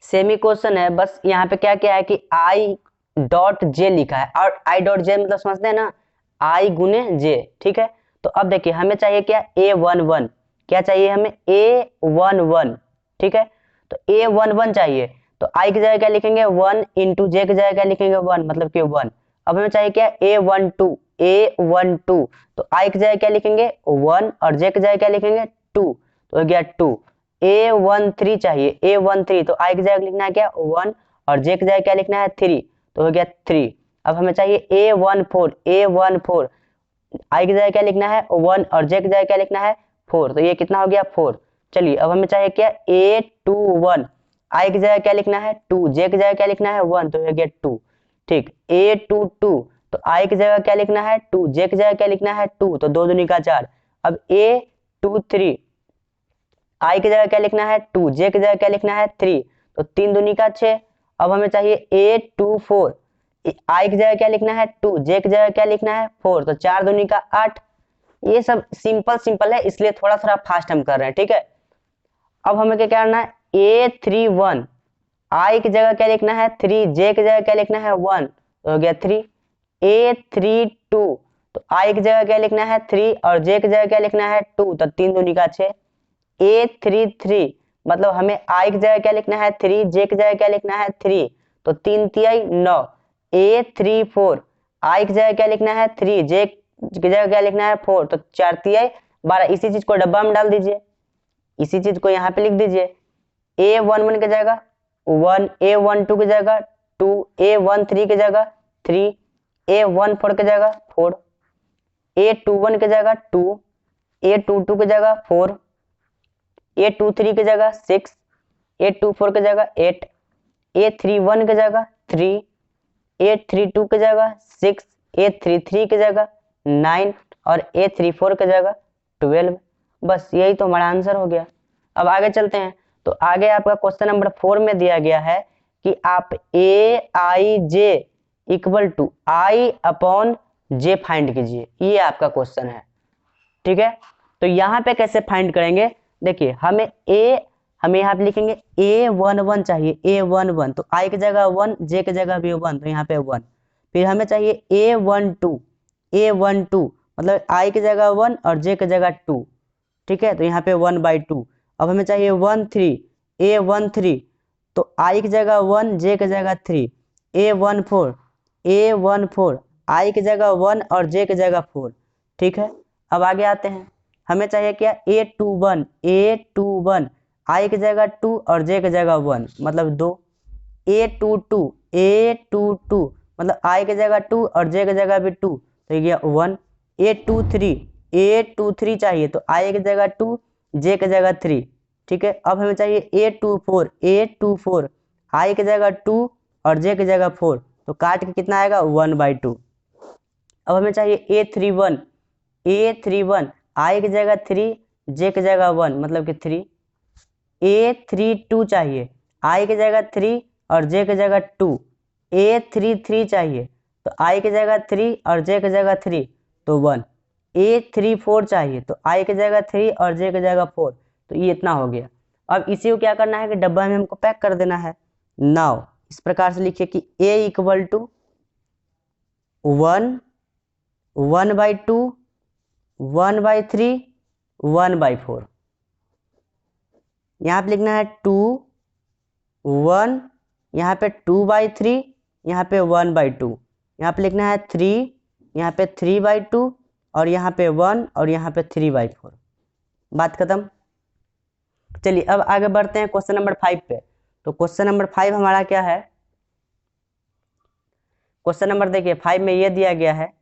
A: सेमी क्वेश्चन है, बस यहाँ पे क्या क्या है कि I.J लिखा है, और I.J मतलब समझते हैं ना I गुने J, ठीक है। तो अब देखिए हमें चाहिए क्या A11, क्या चाहिए हमें A11, ठीक है। तो A11 चाहिए तो I की जगह क्या लिखेंगे 1, इंटू J की जगह क्या लिखेंगे 1, मतलब कि 1। अब हमें चाहिए क्या A12, A12 तो I की जगह क्या लिखेंगे 1 और J की जगह क्या लिखेंगे 2, तो हो गया 2। A13 चाहिए, A13 तो I की जगह लिखना है क्या 1 और J की जगह क्या लिखना है 3, तो हो गया 3। अब हमें चाहिए A14, A14 I की जगह क्या लिखना है 1 और J की जगह क्या लिखना है 4, तो ये कितना हो गया 4। चलिए अब हमें चाहिए क्या A21, I की जगह क्या लिखना है 2, J की जगह क्या लिखना है 1, तो हो गया 2, ठीक। A22 तो I की जगह क्या लिखना है 2, J की जगह क्या लिखना है 2, तो 2 दूनी का 4। अब A23 आई की जगह क्या लिखना है 2, जे की जगह क्या लिखना है 3, तो 3 दूनी का 6। अब हमें चाहिए A24, आई की जगह क्या लिखना है 2, जे की जगह क्या लिखना है 4, तो 4 दूनी का 8। ये सब सिंपल सिंपल है, इसलिए थोड़ा थोड़ा फास्ट हम कर रहे हैं, ठीक है। अब हमें क्या करना है A31, आई की जगह क्या लिखना है 3, जे की जगह क्या लिखना है 1, तो हो गया 3। A32, तो आई की जगह क्या लिखना है 3 और जे की जगह क्या लिखना है 2, तो 3 दूनी का 6। A33, मतलब हमें आई की जगह क्या लिखना है 3, जे की जगह क्या लिखना है 3, तो 3 तिहाई 9। A34, आई की जगह क्या लिखना है 3, जे की जगह क्या लिखना है 4, तो 4 तिहाई 12। इसी चीज को डब्बा में डाल दीजिए, इसी चीज को यहाँ पे लिख दीजिए। A11 की जगह 1, A12 की जगह 2, A13 की जगह 3, A14 की जगह 4, A21 की जगह 2, A22 की जगह 4, A23 की जगह 6, A24 की जगह 8, A31 की जगह 3, A32 की जगह 6, A33 की जगह 9 और A34 की जगह 12। बस यही तो हमारा आंसर हो गया। अब आगे चलते हैं। तो आगे आपका क्वेश्चन नंबर 4 में दिया गया है कि आप Aij equal to I upon J find कीजिए, ये आपका क्वेश्चन है, ठीक है। तो यहाँ पे कैसे फाइंड करेंगे, देखिए हमें यहाँ पे लिखेंगे A11 चाहिए, A11, तो आई की जगह 1, जे की जगह भी 1, तो यहाँ पे 1। फिर हमें चाहिए A12 मतलब आई की जगह 1 और जे की जगह 2, ठीक है, तो यहाँ पे 1/2। अब हमें चाहिए 13, A13, तो आई की जगह 1, जे की जगह 3, A14 आई की जगह 1 और जे की जगह 4, ठीक है। अब आगे आते हैं, हमें चाहिए क्या A21 आई की जगह 2 और जे की जगह 1, मतलब 2। A22 मतलब आई की जगह 2 और जे की जगह भी 2, तो ये गया 1। A23 चाहिए, तो आई की जगह 2, जे की जगह 3, ठीक है। अब हमें चाहिए A24 आई की जगह 2 और जे की जगह 4, तो काट के कितना आएगा 1/2। अब हमें चाहिए A31 आई की जगह 3, जे की जगह 1, मतलब कि 3। A32 चाहिए, आई की जगह 3 और जे की जगह 2। A33 चाहिए, तो आई की जगह 3 और जे की जगह 3, तो 1। A34 चाहिए, तो आई की जगह 3 और जे की जगह 4, तो ये इतना हो गया। अब इसी को क्या करना है कि डब्बा में हमको पैक कर देना है। नाउ इस प्रकार से लिखिए कि A इक्वल टू 1, 1/2, 1/3, 1/4। यहाँ पे लिखना है 2, 1, यहाँ पे 2/3, यहाँ पे 1/2, यहाँ पे लिखना है 3, यहाँ पे 3/2 और यहाँ पे 1 और यहाँ पे 3/4। बात खत्म। चलिए अब आगे बढ़ते हैं क्वेश्चन नंबर 5 पे। तो क्वेश्चन नंबर 5 हमारा क्या है, क्वेश्चन नंबर देखिए 5 में ये दिया गया है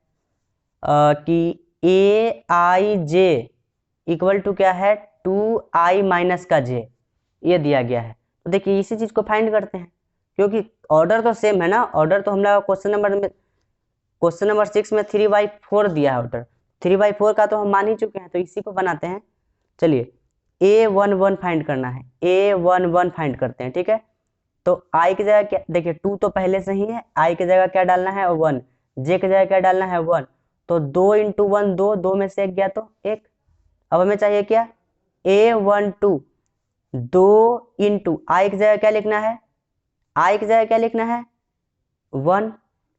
A: कि Aij इक्वल टू क्या है 2i माइनस का j, ये दिया गया है। तो देखिए इसी चीज को फाइंड करते हैं, क्योंकि ऑर्डर तो सेम है ना, ऑर्डर तो हम लोग क्वेश्चन नंबर 6 में 3/4 दिया है ऑर्डर, 3/4 का तो हम मान ही चुके हैं, तो इसी को बनाते हैं। चलिए A11 फाइंड करना है, A11 फाइंड करते हैं, ठीक है। तो आई की जगह क्या, देखिए 2 तो पहले से ही है, आई की जगह क्या डालना है 1, जे की जगह क्या डालना है 1, तो 2 × 1 2, 2 में से 1 गया तो 1। अब हमें चाहिए क्या A12, 2 × आई की जगह क्या लिखना है, आई की जगह क्या लिखना है 1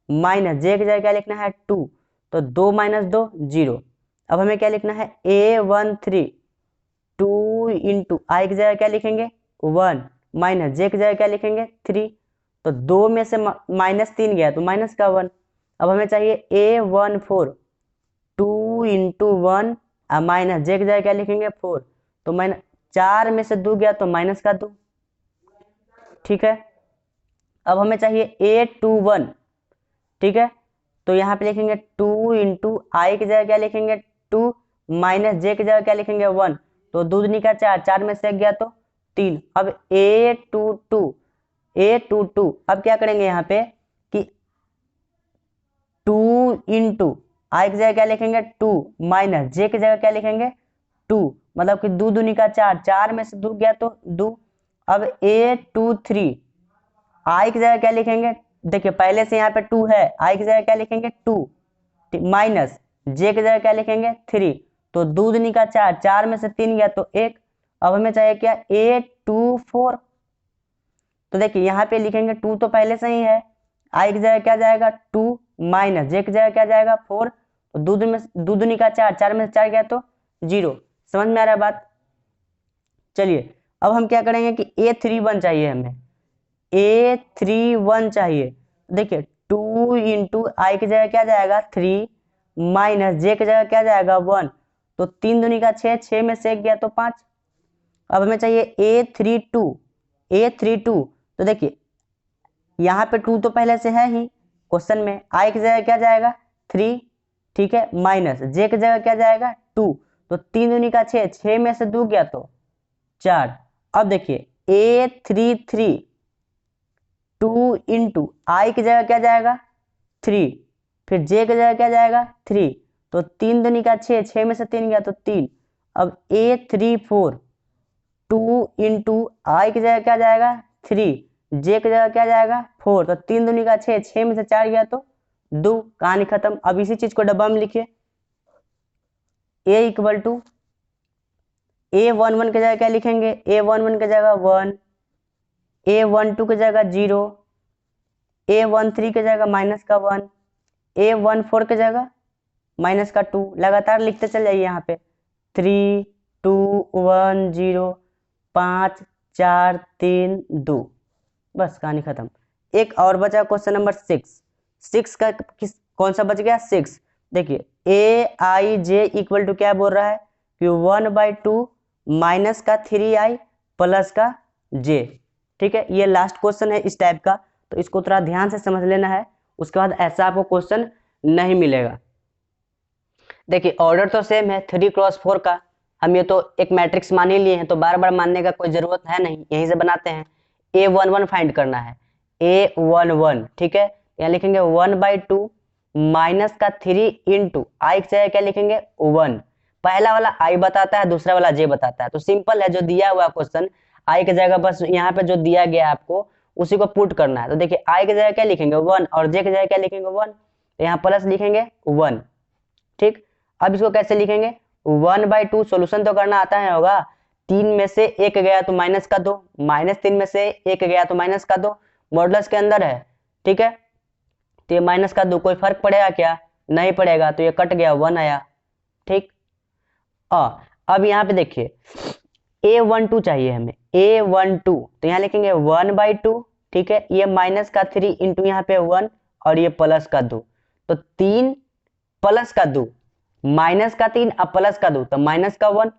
A: माइनस जे की जगह क्या लिखना है 2, तो 2 - 2 0। अब हमें क्या लिखना है A13, 2 × आई की जगह क्या लिखेंगे 1 माइनस जे की जगह क्या लिखेंगे 3, तो 2 में से -3 गया तो माइनस का 1। अब हमें चाहिए A14, 2 × 1 माइनस जे की जगह क्या लिखेंगे 4, तो माइनस 4 में से 2 गया तो माइनस का 2, ठीक है। अब हमें चाहिए A21, ठीक है, तो यहाँ पे लिखेंगे 2 × आई की जगह क्या लिखेंगे 2 माइनस जे की जगह क्या लिखेंगे 1, तो 2 दूनी का 4, 4 में से 1 गया तो 3। अब A22 अब क्या करेंगे यहाँ पे कि 2 × आई की जगह क्या लिखेंगे 2 माइनस जे की जगह क्या लिखेंगे 2 मतलब कि 2 दूनी का 4, 4 में से 2 गया तो 2। अब A23 आई की जगह क्या लिखेंगे, देखिए पहले से यहाँ पे 2 है, आई की जगह क्या लिखेंगे 2 माइनस जे की जगह क्या लिखेंगे 3, तो 2 दूनी का 4, 4 में से 3 गया तो 1। अब हमें चाहिए क्या A24, तो देखिए यहाँ पे लिखेंगे 2 तो पहले से ही है, आई की जगह क्या जाएगा 2 माइनस जे की जगह क्या जाएगा 4, तो 2 दूनी का 4, 4 में से 4 गया तो 0। समझ में आ रहा है बात। चलिए अब हम क्या करेंगे कि A31 चाहिए हमें, A31 चाहिए। देखिए 2 इंटू आई की जगह क्या जाएगा 3 माइनस जे की जगह क्या जाएगा 1, तो 3 दूनी का 6, 6 में से 1 गया तो 5। अब हमें चाहिए A32, तो देखिए यहाँ पे 2 तो पहले से है ही क्वेश्चन में, आई की जगह क्या जाएगा 3, ठीक है, माइनस जे की जगह क्या जाएगा 2, तो 3 दूनी का 6, 6 में से 2 गया तो 4। अब देखिए A33 2 इंटू आई की जगह क्या जाएगा 3, फिर जे की जगह क्या जाएगा 3, तो 3 दूनी का 6, 6 में से 3 गया तो 3। अब A34 2 इंटू आई की जगह क्या जाएगा 3, जे की जगह क्या जाएगा 4, तो 3 दूनी का 6, 6 में से 4 गया तो 2। कहानी खत्म। अब इसी चीज को डब्बा में लिखिए, A इक्वल टू A11 की जगह क्या लिखेंगे, A11 की जगह 1, A12 की जगह 0, A13 की जगह माइनस का 1, A14 की जगह माइनस का 2, लगातार लिखते चल जाइए यहाँ पे 3 2 1 0 5 4 3 2, बस कहानी खत्म। एक और बचा क्वेश्चन नंबर 6 का कौन सा बच गया 6। देखिए AIJ इक्वल टू क्या बोल रहा है कि 1/2 माइनस का 3i प्लस का j, ठीक है, ये लास्ट क्वेश्चन है इस टाइप का, तो इसको थोड़ा ध्यान से समझ लेना है, उसके बाद ऐसा आपको क्वेश्चन नहीं मिलेगा। देखिए ऑर्डर तो सेम है 3x4 का, हम ये तो एक मैट्रिक्स मान ही लिए हैं, तो बार बार मानने का कोई जरूरत है नहीं, यहीं से बनाते हैं। A11 फाइंड करना है, A11, ठीक है, यहाँ लिखेंगे 1/2 माइनस का 3 इंटू आई की जगह क्या लिखेंगे 1, पहला वाला आई बताता है, दूसरा वाला जे बताता है, तो सिंपल है, जो दिया हुआ क्वेश्चन आई की जगह बस यहाँ पे जो दिया गया है आपको उसी को पुट करना है। तो देखिए आई की जगह क्या लिखेंगे 1 और जे की जगह क्या लिखेंगे 1, तो यहाँ प्लस लिखेंगे 1, ठीक। अब इसको कैसे लिखेंगे 1/2, सोल्यूशन तो करना आता है होगा, 3 में से 1 गया तो माइनस का 2, माइनस 3 में से 1 गया तो माइनस का 2, मॉडुलस के अंदर है, ठीक है, तो ये माइनस का 2 कोई फर्क पड़ेगा क्या, नहीं पड़ेगा, तो ये कट गया 1 आया, ठीक। अब यहाँ पे देखिए A12 चाहिए हमें, A12, तो यहाँ लिखेंगे 1/2, ठीक है, ये माइनस का 3 इंटू यहाँ पे 1 और ये प्लस का 2, तो 3 प्लस का 2, माइनस का 3 अब प्लस का 2, तो माइनस का 1।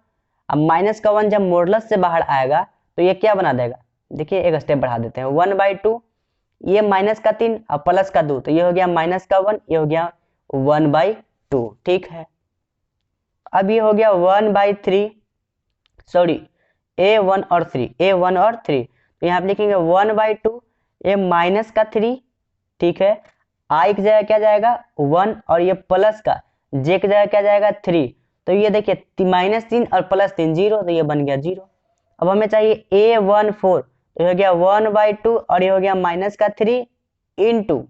A: अब माइनस का 1 जब मॉडुलस से बाहर आएगा तो ये क्या बना देगा, देखिए एक स्टेप बढ़ा देते हैं, 1/2, ये माइनस का 3 अब प्लस का 2, तो ये हो गया माइनस का 1, ये हो गया 1/2, ठीक है। अब ये हो गया 1/3, सॉरी A1 और 3, तो यहाँ पे लिखेंगे 1/2, ये माइनस का 3, ठीक है, आई की जगह क्या जाएगा 1 और ये प्लस का जे की जगह क्या जाएगा 3, तो ये देखिए -3 और +3 0, तो ये बन गया 0। अब हमें चाहिए A14, तो ये हो गया 1/2 और ये हो गया माइनस का 3 इंटू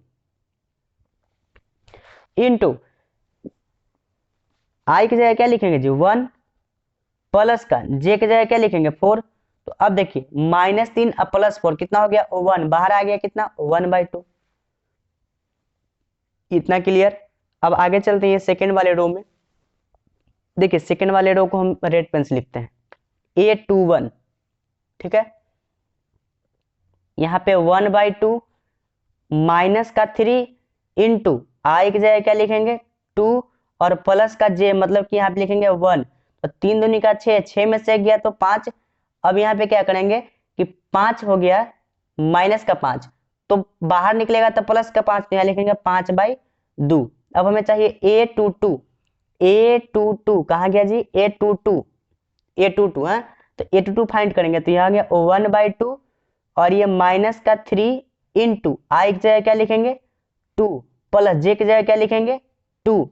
A: आई की जगह क्या लिखेंगे जी 1 प्लस का जे की जगह क्या लिखेंगे 4, तो अब देखिए -3 और +4 कितना हो गया 1, बाहर आ गया कितना 1/2, इतना क्लियर। अब आगे चलते हैं सेकेंड वाले रो में, देखिए सेकेंड वाले रो को हम रेड पेन से लिखते हैं A21, ठीक है, यहाँ पे 1/2 माइनस का 3 इंटू आई की जगह क्या लिखेंगे 2 और प्लस का जे मतलब कि यहाँ पे लिखेंगे 1, तो 3 दूनी का 6, 6 में से 1 गया तो 5। अब यहाँ पे क्या करेंगे कि 5 हो गया माइनस का 5, तो बाहर निकलेगा तो प्लस का 5, तो यहाँ लिखेंगे 5/2। अब हमें चाहिए A22 कहाँ गया जी A22 है, तो A22 फाइंड करेंगे, तो यहाँ गया 1/2 और ये माइनस का 3 इंटू आई की जगह क्या लिखेंगे 2 प्लस जे की जगह क्या लिखेंगे 2,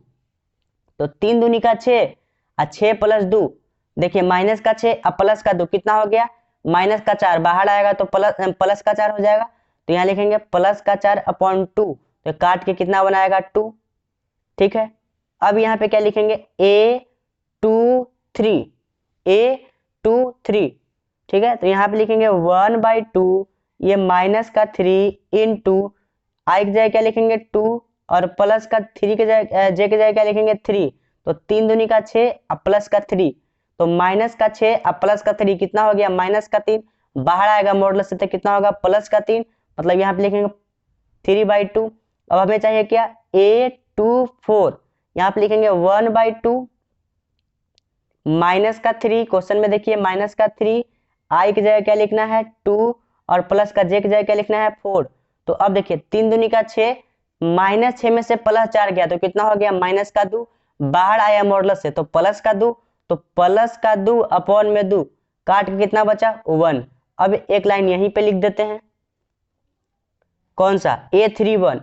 A: तो 3 दूनी का 6 और 6 + 2, देखिए माइनस का 6 अब प्लस का 2 कितना हो गया, माइनस का 4 बाहर आएगा तो प्लस का 4 हो जाएगा। तो यहाँ लिखेंगे प्लस का 4 अपॉन 2, तो काट के कितना बनाएगा 2। ठीक है, अब यहाँ पे क्या लिखेंगे A23, A23। ठीक है, तो यहाँ पे लिखेंगे 1/2, ये माइनस का 3 इंटू आई की जगह क्या लिखेंगे 2 और प्लस का 3 के जगह जे के जगह क्या लिखेंगे 3। तो 3 दूनी का 6 अब प्लस का 3, तो माइनस का 6 अब प्लस का 3 कितना हो गया माइनस का 3, बाहर आएगा मॉडुलस से तो कितना होगा प्लस का 3, मतलब यहाँ पे लिखेंगे 3/2। अब हमें चाहिए क्या A24, यहाँ पे लिखेंगे 1/2 माइनस का 3, क्वेश्चन में देखिए माइनस का 3, आई की जगह क्या लिखना है 2 और प्लस का जे की जगह क्या लिखना है 4। तो अब देखिए 3 दूनी का 6, माइनस 6 में से प्लस 4 गया तो कितना हो गया माइनस का 2, बाहर आया मॉडुलस से तो प्लस का 2, तो प्लस का 2 अपॉन में 2, काट के कितना बचा 1। अब एक लाइन यहीं पे लिख देते हैं, कौन सा A31।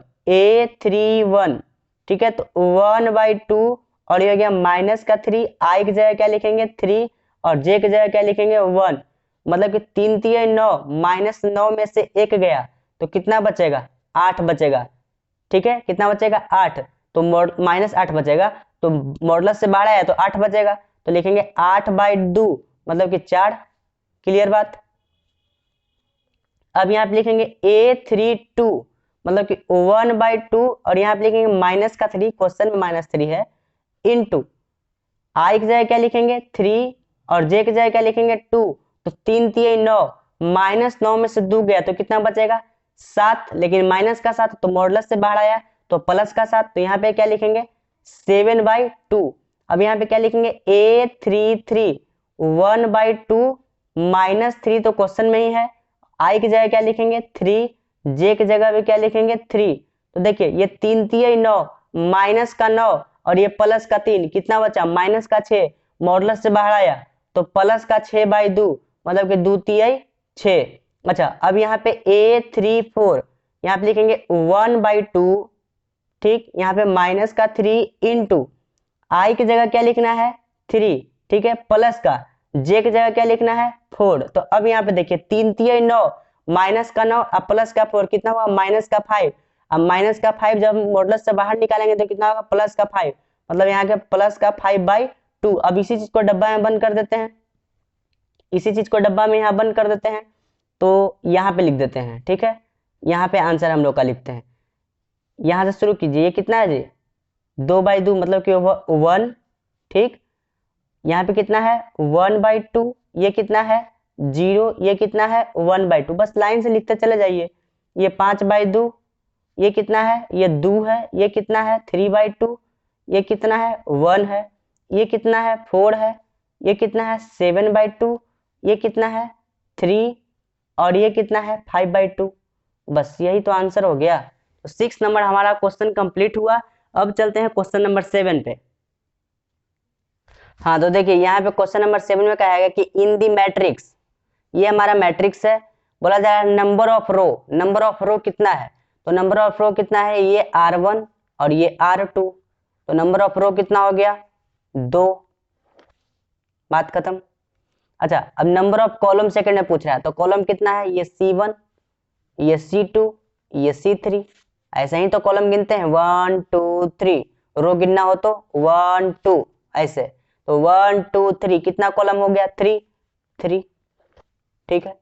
A: ठीक है, तो 1/2 और ये हो गया माइनस का 3, आई की जगह क्या लिखेंगे 3 और जे की जगह क्या लिखेंगे 1, मतलब कि 3 3 9, माइनस 9 में से 1 गया तो कितना बचेगा 8 बचेगा। ठीक है, कितना बचेगा 8, तो माइनस 8 बचेगा, तो मॉडुलस से बाहर आया तो 8 बचेगा, तो लिखेंगे 8/2 मतलब कि 4। क्लियर बात। अब यहाँ पे लिखेंगे A32 मतलब कि 1/2 और यहाँ पे लिखेंगे माइनस का 3, क्वेश्चन में माइनस 3 है, इंटू आई की जगह क्या लिखेंगे 3 और जे की जगह क्या लिखेंगे 2, तो 3 3 9, माइनस 9 में से 2 गया तो कितना बचेगा 7, लेकिन माइनस का 7 तो मॉडुलस से बाहर आया तो प्लस का 7, तो यहाँ पे क्या लिखेंगे 7/2। अब यहाँ पे क्या लिखेंगे A33 1/2 माइनस 3, तो क्वेश्चन में ही है, आई की जगह क्या लिखेंगे 3, जे की जगह भी क्या लिखेंगे 3। तो देखिए ये 3 3 9, माइनस का 9 और ये प्लस का 3, कितना बचा माइनस का 6, मॉडुलस से बाहर आया तो प्लस का 6/2 मतलब कि 2 3 6। अच्छा, अब यहाँ पे A34 यहाँ पे लिखेंगे 1/2। ठीक, यहाँ पे माइनस का 3 इंटू आई की जगह क्या लिखना है 3, ठीक है, प्लस का जे की जगह क्या लिखना है 4। तो अब यहाँ पे देखिए 3 3 9, माइनस का 9 अब प्लस का 4, कितना हुआ माइनस का 5। अब माइनस का 5 जब मॉडुलस से बाहर निकालेंगे तो कितना होगा प्लस का 5, मतलब यहाँ के प्लस का 5/2। अब इसी चीज को डब्बा में बंद कर देते हैं, इसी चीज को डब्बा में यहाँ बंद कर देते हैं, तो यहाँ पे लिख देते हैं। ठीक है, यहाँ पे आंसर हम लोग का लिखते हैं, यहाँ से शुरू कीजिए। ये कितना है जी 2/2 मतलब कि 1। ठीक, यहाँ पे कितना है 1/2, ये कितना है 0, ये कितना है 1/2, बस लाइन से लिखते चले जाइए। ये 5/2, ये कितना है ये 2 है, ये कितना है 3/2, ये कितना है 1 है, ये कितना है 4 है, ये कितना है 7/2, ये कितना है 3 और ये कितना है 5/2। बस यही तो आंसर हो गया। तो 6 नंबर हमारा क्वेश्चन कंप्लीट हुआ। अब चलते हैं क्वेश्चन नंबर 7 पे। हाँ, तो देखिए यहाँ पे क्वेश्चन नंबर 7 में कहा है कि इन दी मैट्रिक्स, ये हमारा मैट्रिक्स है, बोला जा रहा है number of row, number of row कितना है, तो नंबर ऑफ रो कितना है ये R1 और ये R2, तो नंबर ऑफ रो कितना हो गया 2, बात खत्म। अच्छा, अब नंबर ऑफ कॉलम सेकंड में पूछ रहा है, तो कॉलम कितना है ये C1, ये C2, ये C3, ऐसे ही तो कॉलम गिनते हैं 1 2 3, रो गिनना हो तो 1 2 ऐसे, तो 1 2 3 कितना कॉलम हो गया 3 3। ठीक है,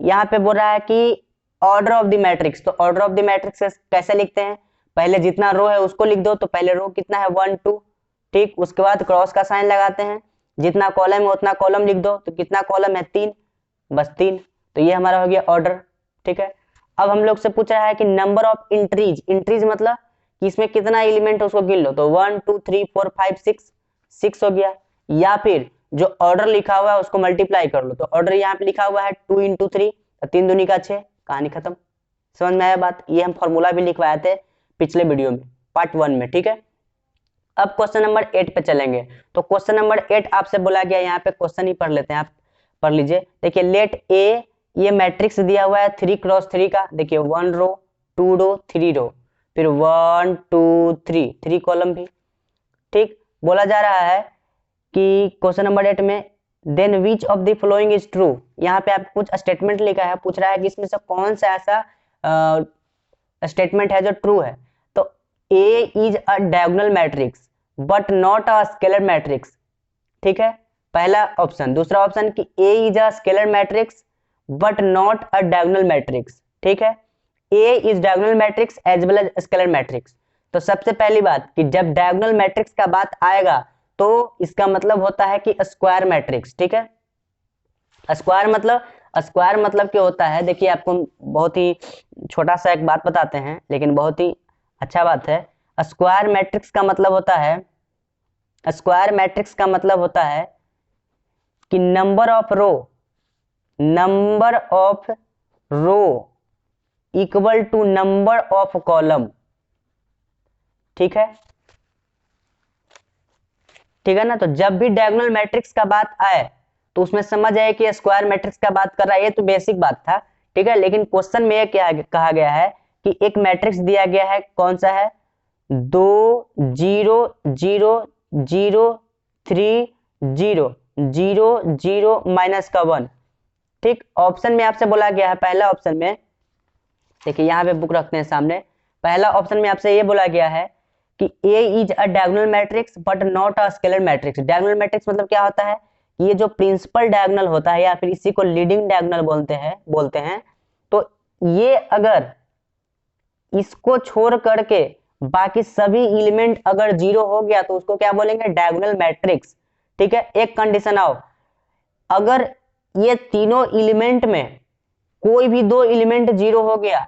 A: यहाँ पे बोल रहा है कि ऑर्डर ऑफ द मैट्रिक्स, तो ऑर्डर ऑफ द मैट्रिक्स कैसे लिखते हैं, पहले जितना रो है उसको लिख दो, तो पहले रो कितना है 1 2, ठीक, उसके बाद क्रॉस का साइन लगाते हैं, जितना कॉलम है उतना कॉलम लिख दो, तो कितना कॉलम है 3, बस 3, तो ये हमारा हो गया ऑर्डर। ठीक है, अब हम लोग से पूछ रहा है कि नंबर ऑफ इंट्रीज, इंट्रीज मतलब कि इसमें कितना एलिमेंट है उसको गिन लो, तो 1 2 3 4 5 6 हो गया, या फिर जो ऑर्डर लिखा हुआ है उसको मल्टीप्लाई कर लो, तो ऑर्डर यहाँ पे लिखा हुआ है 2 × 3, तो 3 दूनी का 6, कहानी खत्म। समझ में आया बात, ये हम फॉर्मूला भी लिखवाए थे पिछले वीडियो में पार्ट 1 में। ठीक है, अब क्वेश्चन नंबर 8 पे चलेंगे। तो क्वेश्चन नंबर 8 आपसे बोला गया, यहाँ पे क्वेश्चन ही पढ़ लेते हैं, आप पढ़ लीजिए। देखिए लेट ए, ये मैट्रिक्स दिया हुआ है 3 × 3 का, देखिए 1 रो 2 रो 3 रो, फिर 1 2 3 3 कॉलम भी। ठीक, बोला जा रहा है कि क्वेश्चन नंबर 8 में then which of the following is true, यहाँ पे आप कुछ स्टेटमेंट लिखा है, पूछ रहा है कि इसमें से कौन सा ऐसा स्टेटमेंट है जो ट्रू है। तो A is a diagonal matrix but not a scalar matrix, ठीक है, पहला ऑप्शन। दूसरा ऑप्शन कि A is a scalar matrix but not a diagonal matrix, ठीक है, A is diagonal matrix as well as scalar matrix. तो सबसे पहली बात कि जब डायगोनल मैट्रिक्स का बात आएगा तो इसका मतलब होता है कि स्क्वायर मैट्रिक्स, ठीक है। स्क्वायर मतलब क्या होता है, देखिए आपको बहुत ही छोटा सा एक बात बताते हैं, लेकिन बहुत ही अच्छा बात है। स्क्वायर मैट्रिक्स का मतलब होता है, स्क्वायर मैट्रिक्स का मतलब होता है कि number of row equal to number of column, ठीक है, ठीक है ना। तो जब भी डायगोनल मैट्रिक्स का बात आए तो उसमें समझ आए कि स्क्वायर मैट्रिक्स का बात कर रहा है, ये तो बेसिक बात था, ठीक है। लेकिन क्वेश्चन में ये क्या कहा गया है कि एक मैट्रिक्स दिया गया है, कौन सा है, 2 0 0 0 3 0 0 0 माइनस का 1, ठीक। ऑप्शन में आपसे बोला गया है, पहला ऑप्शन में देखिए, यहाँ पे बुक रखते हैं सामने, पहला ऑप्शन में आपसे ये बोला गया है कि A is a diagonal matrix but not a scalar matrix. Diagonal matrix मतलब क्या होता है, ये जो प्रिंसिपल डायगोनल होता है या फिर इसी को लीडिंग डायगोनल बोलते हैं, तो ये अगर इसको छोड़ करके बाकी सभी एलिमेंट अगर जीरो हो गया तो उसको क्या बोलेंगे, डायगोनल मैट्रिक्स, ठीक है। एक कंडीशन आओ, अगर ये तीनों एलिमेंट में कोई भी 2 एलिमेंट जीरो हो गया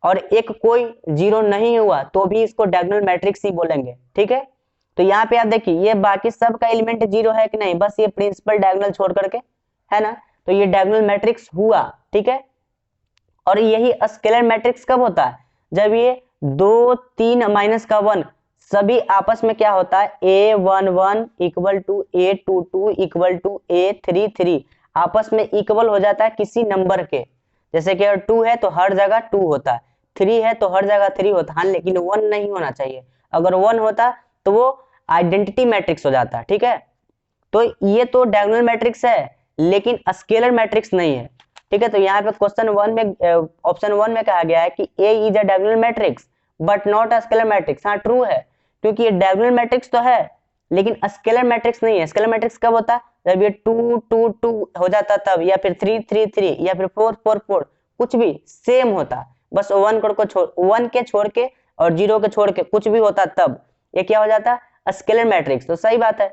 A: और एक कोई जीरो नहीं हुआ तो भी इसको डायगोनल मैट्रिक्स ही बोलेंगे, ठीक है। तो यहाँ पे आप देखिए, ये बाकी सब का एलिमेंट जीरो है कि नहीं, बस ये प्रिंसिपल डायगोनल छोड़ करके, है ना, तो ये डायगोनल मैट्रिक्स हुआ, ठीक है। और यही स्केलर मैट्रिक्स कब होता है, जब ये 2 3 माइनस का 1 सभी आपस में क्या होता है, A11 equal to A22 equal to A33 आपस में इक्वल हो जाता है किसी नंबर के। जैसे कि अगर 2 है तो हर जगह 2 होता है, 3 है तो हर जगह 3 होता है, हाँ, लेकिन 1 नहीं होना चाहिए। अगर 1 होता तो वो आइडेंटिटी मैट्रिक्स हो जाता है, ठीक है। तो ये तो डायगोनल मैट्रिक्स है लेकिन स्केलर मैट्रिक्स नहीं है, ठीक है। तो यहाँ पे क्वेश्चन 1 में ऑप्शन 1 में कहा गया है कि A is a diagonal matrix but not a scalar matrix. हाँ, ट्रू है, क्योंकि ये डायगोनल मैट्रिक्स तो है लेकिन स्केलर मैट्रिक्स नहीं है। स्केलर मैट्रिक्स कब होता है, जब ये 2 2 2 हो जाता तब, या फिर 3 3 3 या फिर 4 4 4, कुछ भी सेम होता, बस 1 के छोड़ के और 0 के छोड़ के कुछ भी होता तब ये क्या हो जाता, स्केलर मैट्रिक्स। तो सही बात है,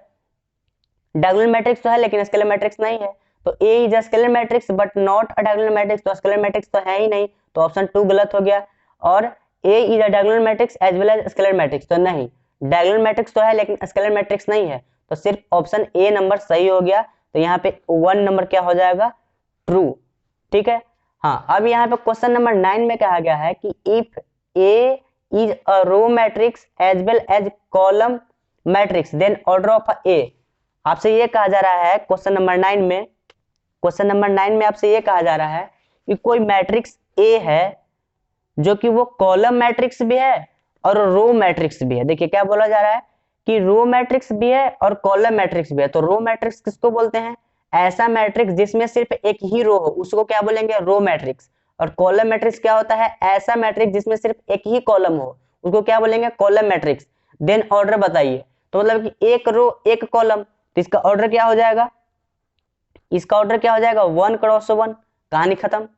A: डायगोनल मैट्रिक्स तो है लेकिन स्केलर मैट्रिक्स नहीं है। तो A is a scalar matrix but not a diagonal matrix, तो स्केलर मैट्रिक्स तो है ही नहीं, तो ऑप्शन 2 गलत हो गया। और A is a diagonal matrix as well as scalar matrix, तो नहीं, डायगोनल मैट्रिक्स तो है लेकिन स्केलर मैट्रिक्स नहीं है, तो सिर्फ ऑप्शन ए नंबर सही हो गया। तो यहाँ पे 1 नंबर क्या हो जाएगा, ट्रू, ठीक है। हाँ, अब यहाँ पे क्वेश्चन नंबर 9 में कहा गया है कि if A is a row matrix as well as column matrix then order of A. आपसे ये कहा जा रहा है क्वेश्चन नंबर 9 में आपसे ये कहा जा रहा है कि कोई मैट्रिक्स ए है जो कि वो कॉलम मैट्रिक्स भी है और रो मैट्रिक्स भी है। देखिए क्या बोला जा रहा है कि रो मैट्रिक्स भी है और कॉलम मैट्रिक्स भी है। तो रो मैट्रिक्स किसको बोलते हैं, ऐसा मैट्रिक्स जिसमें सिर्फ एक ही रो हो उसको क्या बोलेंगे, रो मैट्रिक्स। और कॉलम मैट्रिक्स क्या होता है, ऐसा मैट्रिक्स जिसमें सिर्फ एक ही कॉलम हो उसको क्या बोलेंगे, कॉलम मैट्रिक्स। देन ऑर्डर बताइए, तो मतलब कि एक रो एक कॉलम, तो इसका ऑर्डर क्या हो जाएगा, इसका ऑर्डर क्या हो जाएगा, 1 क्रॉस 1, कहानी खत्म,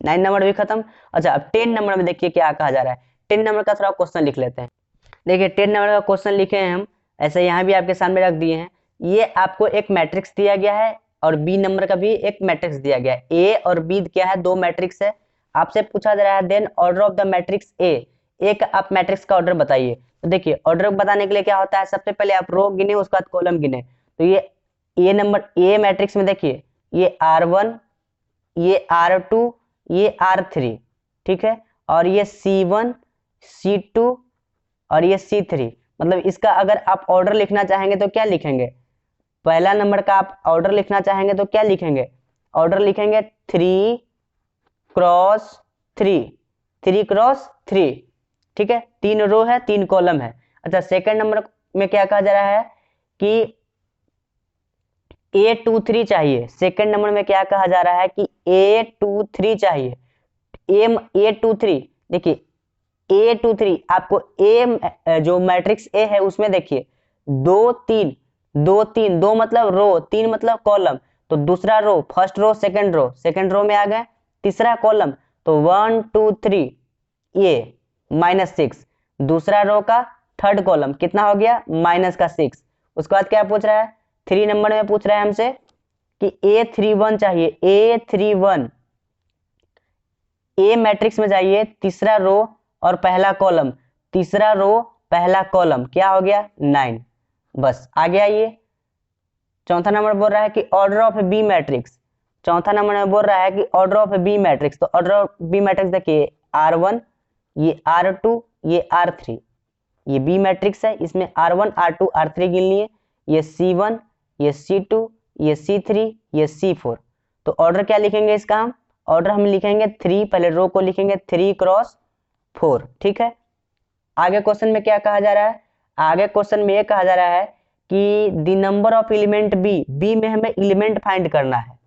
A: 9 नंबर भी खत्म। अच्छा, अब 10 नंबर में देखिए क्या कहा जा रहा है। 10 नंबर का थोड़ा क्वेश्चन लिख लेते हैं। देखिए 10 नंबर का क्वेश्चन लिखे हैं हम, ऐसे यहाँ भी आपके सामने रख दिए हैं। ये आपको एक मैट्रिक्स दिया गया है और बी नंबर का भी एक मैट्रिक्स दिया गया है। ए और बी क्या है, 2 मैट्रिक्स है। आपसे पूछा जा रहा है then order of the matrix A का आप मैट्रिक्स का ऑर्डर बताइए। तो देखिए ऑर्डर बताने के लिए क्या होता है, सबसे पहले आप रो गिने उसके बाद कॉलम गिने। तो ये ए नंबर ए मैट्रिक्स में देखिए ये R1, ये R2, ये R3, ठीक है, और ये C1 C2 और ये C3। मतलब इसका अगर आप ऑर्डर लिखना चाहेंगे तो क्या लिखेंगे, पहला नंबर का आप ऑर्डर लिखना चाहेंगे तो क्या लिखेंगे, ऑर्डर लिखेंगे 3 क्रॉस 3, 3 क्रॉस 3, ठीक है, 3 रो है 3 कॉलम है। अच्छा, सेकंड नंबर में क्या कहा जा रहा है कि A23 चाहिए। सेकंड नंबर में क्या कहा जा रहा है कि A23 चाहिए। A23 देखिए, A23 आपको A जो मैट्रिक्स A है उसमें देखिए 2 3 2 3, 2 मतलब रो, 3 मतलब कॉलम, तो दूसरा row first row second row में आ गए, तीसरा कॉलम तो 1 2 3 ये -6, दूसरा रो का थर्ड कॉलम कितना हो गया -6। उसके बाद क्या पूछ रहा है, 3 नंबर में पूछ रहा है हमसे कि A31 चाहिए। A31 ए मैट्रिक्स में जाइए, तीसरा रो और पहला कॉलम, तीसरा रो पहला कॉलम क्या हो गया 9। बस आ गया ये। चौथा नंबर बोल रहा है कि ऑर्डर ऑफ बी मैट्रिक्स, चौथा नंबर में बोल रहा है कि ऑर्डर ऑफ बी मैट्रिक्स, तो ऑर्डर ऑफ बी मैट्रिक्स देखिए R1 ये R2 ये R3, ये बी मैट्रिक्स है, इसमें R1 R2 R3 गिन लिए, ये C1 ये C2 ये C3 ये C4। तो ऑर्डर क्या लिखेंगे इसका, हम ऑर्डर हम लिखेंगे 3, पहले रो को लिखेंगे 3 क्रॉस 4, ठीक है। आगे क्वेश्चन में क्या कहा जा रहा है, आगे क्वेश्चन में ये कहा जा रहा है कि the number of element B में हमें एलिमेंट फाइंड करना है।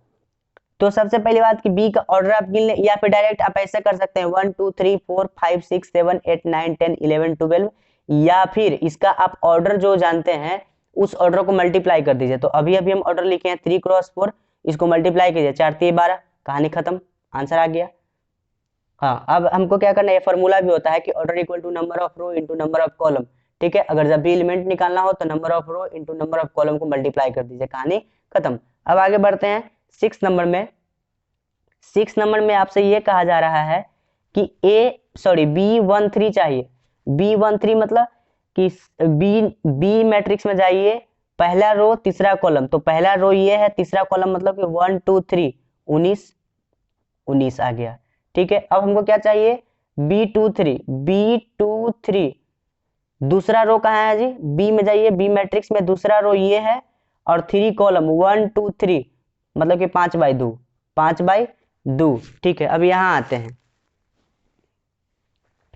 A: तो सबसे पहली बात कि बी का ऑर्डर आप गिन ले, या फिर डायरेक्ट आप ऐसे कर सकते हैं 1 2 3 4 5 6 7 8 9 10 11 12, या फिर इसका आप ऑर्डर जो जानते हैं उस ऑर्डर को मल्टीप्लाई कर दीजिए। तो अभी अभी हम ऑर्डर लिखे हैं 3 क्रॉस 4, इसको मल्टीप्लाई कीजिए 4 3 12, कहानी खत्म, आंसर आ गया। हाँ, अब हमको क्या करना है, फॉर्मूला भी होता है कि order equal to number of row into number of column, ठीक है। अगर जब भी एलिमेंट निकालना हो तो number of row into number of column को मल्टीप्लाई कर दीजिए, कहानी खत्म। अब आगे बढ़ते हैं 6 नंबर में। 6 नंबर में आपसे ये कहा जा रहा है कि B13 चाहिए। B13 मतलब कि बी मैट्रिक्स में जाइए, पहला रो तीसरा कॉलम, तो पहला रो ये है, तीसरा कॉलम मतलब कि 1 2 3 19 आ गया, ठीक है। अब हमको क्या चाहिए B23 दूसरा रो कहाँ है जी, बी में जाइए, बी मैट्रिक्स में दूसरा रो ये है और 3 कॉलम 1 2 3 मतलब कि 5/2, ठीक है। अब यहाँ आते हैं,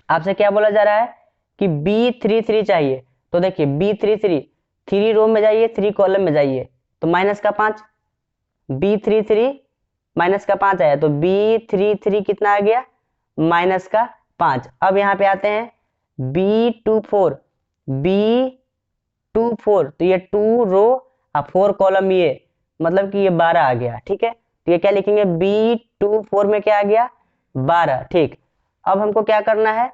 A: आपसे क्या बोला जा रहा है कि B33 चाहिए। तो देखिए B33 3 रो में जाइए 3 कॉलम में जाइए, तो -5, B33 -5 आया, तो B33 कितना आ गया -5। अब यहाँ पे आते हैं B24 तो ये 2 रो और 4 कॉलम, ये मतलब कि ये 12 आ गया, ठीक है। तो ये क्या लिखेंगे B24 में क्या आ गया 12, ठीक। अब हमको क्या करना है,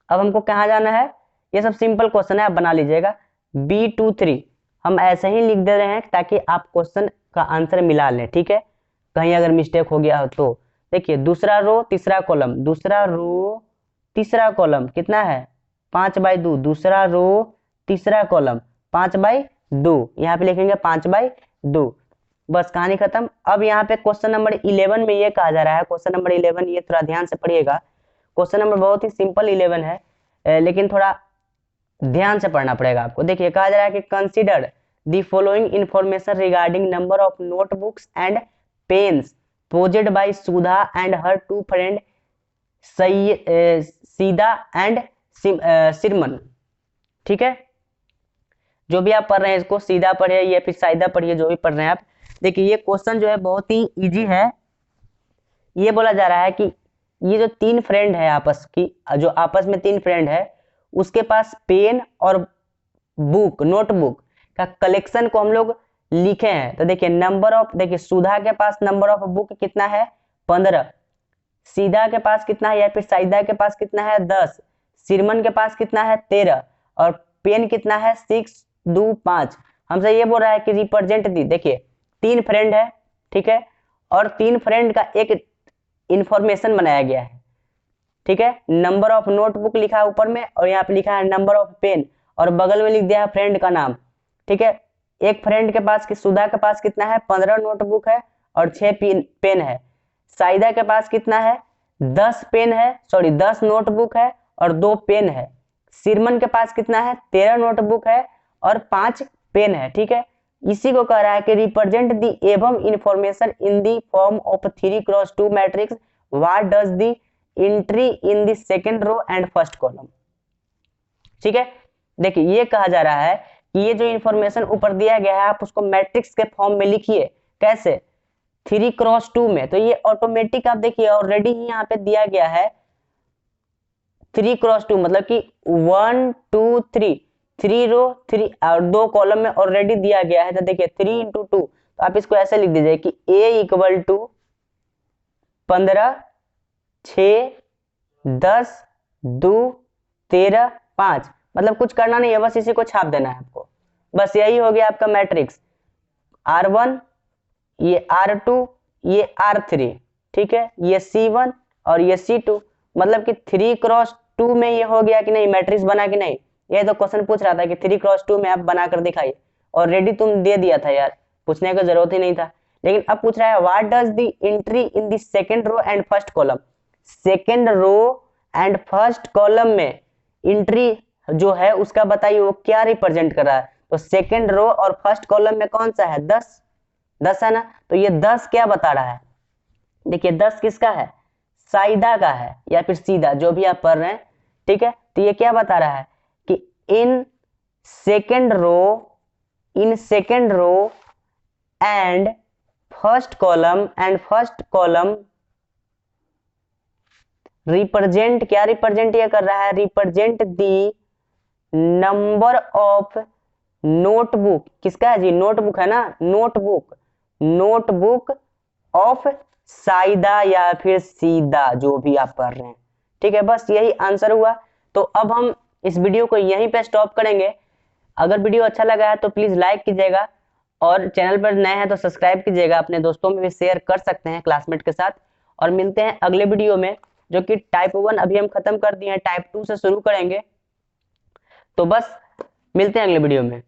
A: अब हमको कहाँ जाना है, ये सब सिंपल क्वेश्चन है, आप बना लीजिएगा। B23 हम ऐसे ही लिख दे रहे हैं ताकि आप क्वेश्चन का आंसर मिला लें, ठीक है, कहीं अगर मिस्टेक हो गया हो तो। देखिए दूसरा रो तीसरा कॉलम, दूसरा रो तीसरा कॉलम कितना है 5/2, दूसरा रो तीसरा कॉलम 5/2, यहाँ पे लिखेंगे 5/2, बस कहानी खत्म। अब यहाँ पे क्वेश्चन नंबर 11 में ये कहा जा रहा है, क्वेश्चन नंबर 11 ये थोड़ा ध्यान से पढ़िएगा, क्वेश्चन नंबर बहुत ही सिंपल 11 है, लेकिन थोड़ा ध्यान से पढ़ना पड़ेगा आपको। देखिए कहा जा रहा है कि consider the following information regarding number of notebooks and pens possessed by Sudha and her 2 friend Sidha and Sirman, ठीक है। जो भी आप पढ़ रहे हैं इसको सीधा पढ़िए या फिर साइदा पढ़िए, जो भी पढ़ रहे हैं आप। देखिए ये क्वेश्चन जो है बहुत ही इजी है। ये बोला जा रहा है कि ये जो 3 फ्रेंड है आपस की, जो आपस में 3 फ्रेंड है, उसके पास पेन और बुक नोटबुक का कलेक्शन को हम लोग लिखे हैं। तो देखिए नंबर ऑफ, देखिए सुधा के पास नंबर ऑफ बुक कितना है 15, सीधा के पास कितना है या फिर साइदा के पास कितना है 10, सिरमन के पास कितना है 13 और पेन कितना है 6 2 5। हमसे ये बोल रहा है कि रिप्रेजेंट दी, देखिए 3 फ्रेंड है, ठीक है, और 3 फ्रेंड का एक इंफॉर्मेशन बनाया गया है, ठीक है। नंबर ऑफ नोटबुक लिखा है ऊपर में और यहाँ पे लिखा है नंबर ऑफ पेन और बगल में लिख दिया है फ्रेंड का नाम, ठीक है। एक फ्रेंड के पास, सुधा के पास कितना है 15 नोटबुक है और 6 पेन है। साइदा के पास कितना है 10 पेन है, सॉरी 10 नोटबुक है और 2 पेन है। सिरमन के पास कितना है 13 नोटबुक है और 5 पेन है, ठीक है। इसी को कह रहा है कि रिप्रेजेंट दी एवं information in the form of 3x2 matrix, what does the entry in the second row and first column, ठीक है। देखिए ये कहा जा रहा है कि ये जो इंफॉर्मेशन ऊपर दिया गया है आप उसको मैट्रिक्स के फॉर्म में लिखिए। कैसे? 3x2 में। तो ये ऑटोमेटिक आप देखिए ऑलरेडी ही यहाँ पे दिया गया है 3x2, मतलब कि 1 2 3, 3 रो 3 और 2 कॉलम में ऑलरेडी दिया गया है। तो देखिए 3 × 2, तो आप इसको ऐसे लिख दीजिए कि a = 15 6 10 2 13 5, मतलब कुछ करना नहीं है, बस इसी को छाप देना है आपको। बस यही हो गया आपका मैट्रिक्स R1, ये R2, ये R3, ठीक है, ये C1 और ये C2। मतलब कि 3x2 में ये हो गया कि नहीं, मैट्रिक्स बना कि नहीं। ये तो क्वेश्चन पूछ रहा था कि 3x2 में आप बनाकर दिखाइए, ऑलरेडी तुम दे दिया था यार, पूछने का जरूरत ही नहीं था। लेकिन अब पूछ रहा है what does the entry in the second row and first column. Second row and first column में एंट्री जो है उसका बताइए वो क्या रिप्रेजेंट कर रहा है। तो सेकंड रो और फर्स्ट कॉलम में कौन सा है? 10 है ना। तो ये 10 क्या बता रहा है? देखिए 10 किसका है? साइदा का है या फिर सीधा, जो भी आप पढ़ रहे हैं, ठीक है। तो ये क्या बता रहा है कि in second row and first column represent, क्या रिप्रेजेंट ये कर रहा है? Represent the number of notebook. किसका है जी? नोटबुक है ना, नोटबुक ऑफ साइदा या फिर सीधा, जो भी आप पढ़ रहे हैं, ठीक है। बस यही आंसर हुआ। तो अब हम इस वीडियो को यहीं पे स्टॉप करेंगे। अगर वीडियो अच्छा लगा है तो प्लीज लाइक कीजिएगा और चैनल पर नए हैं तो सब्सक्राइब कीजिएगा, अपने दोस्तों में भी शेयर कर सकते हैं, क्लासमेट के साथ। और मिलते हैं अगले वीडियो में, जो कि टाइप 1 अभी हम खत्म कर दिए हैं, टाइप 2 से शुरू करेंगे। तो बस मिलते हैं अगले वीडियो में।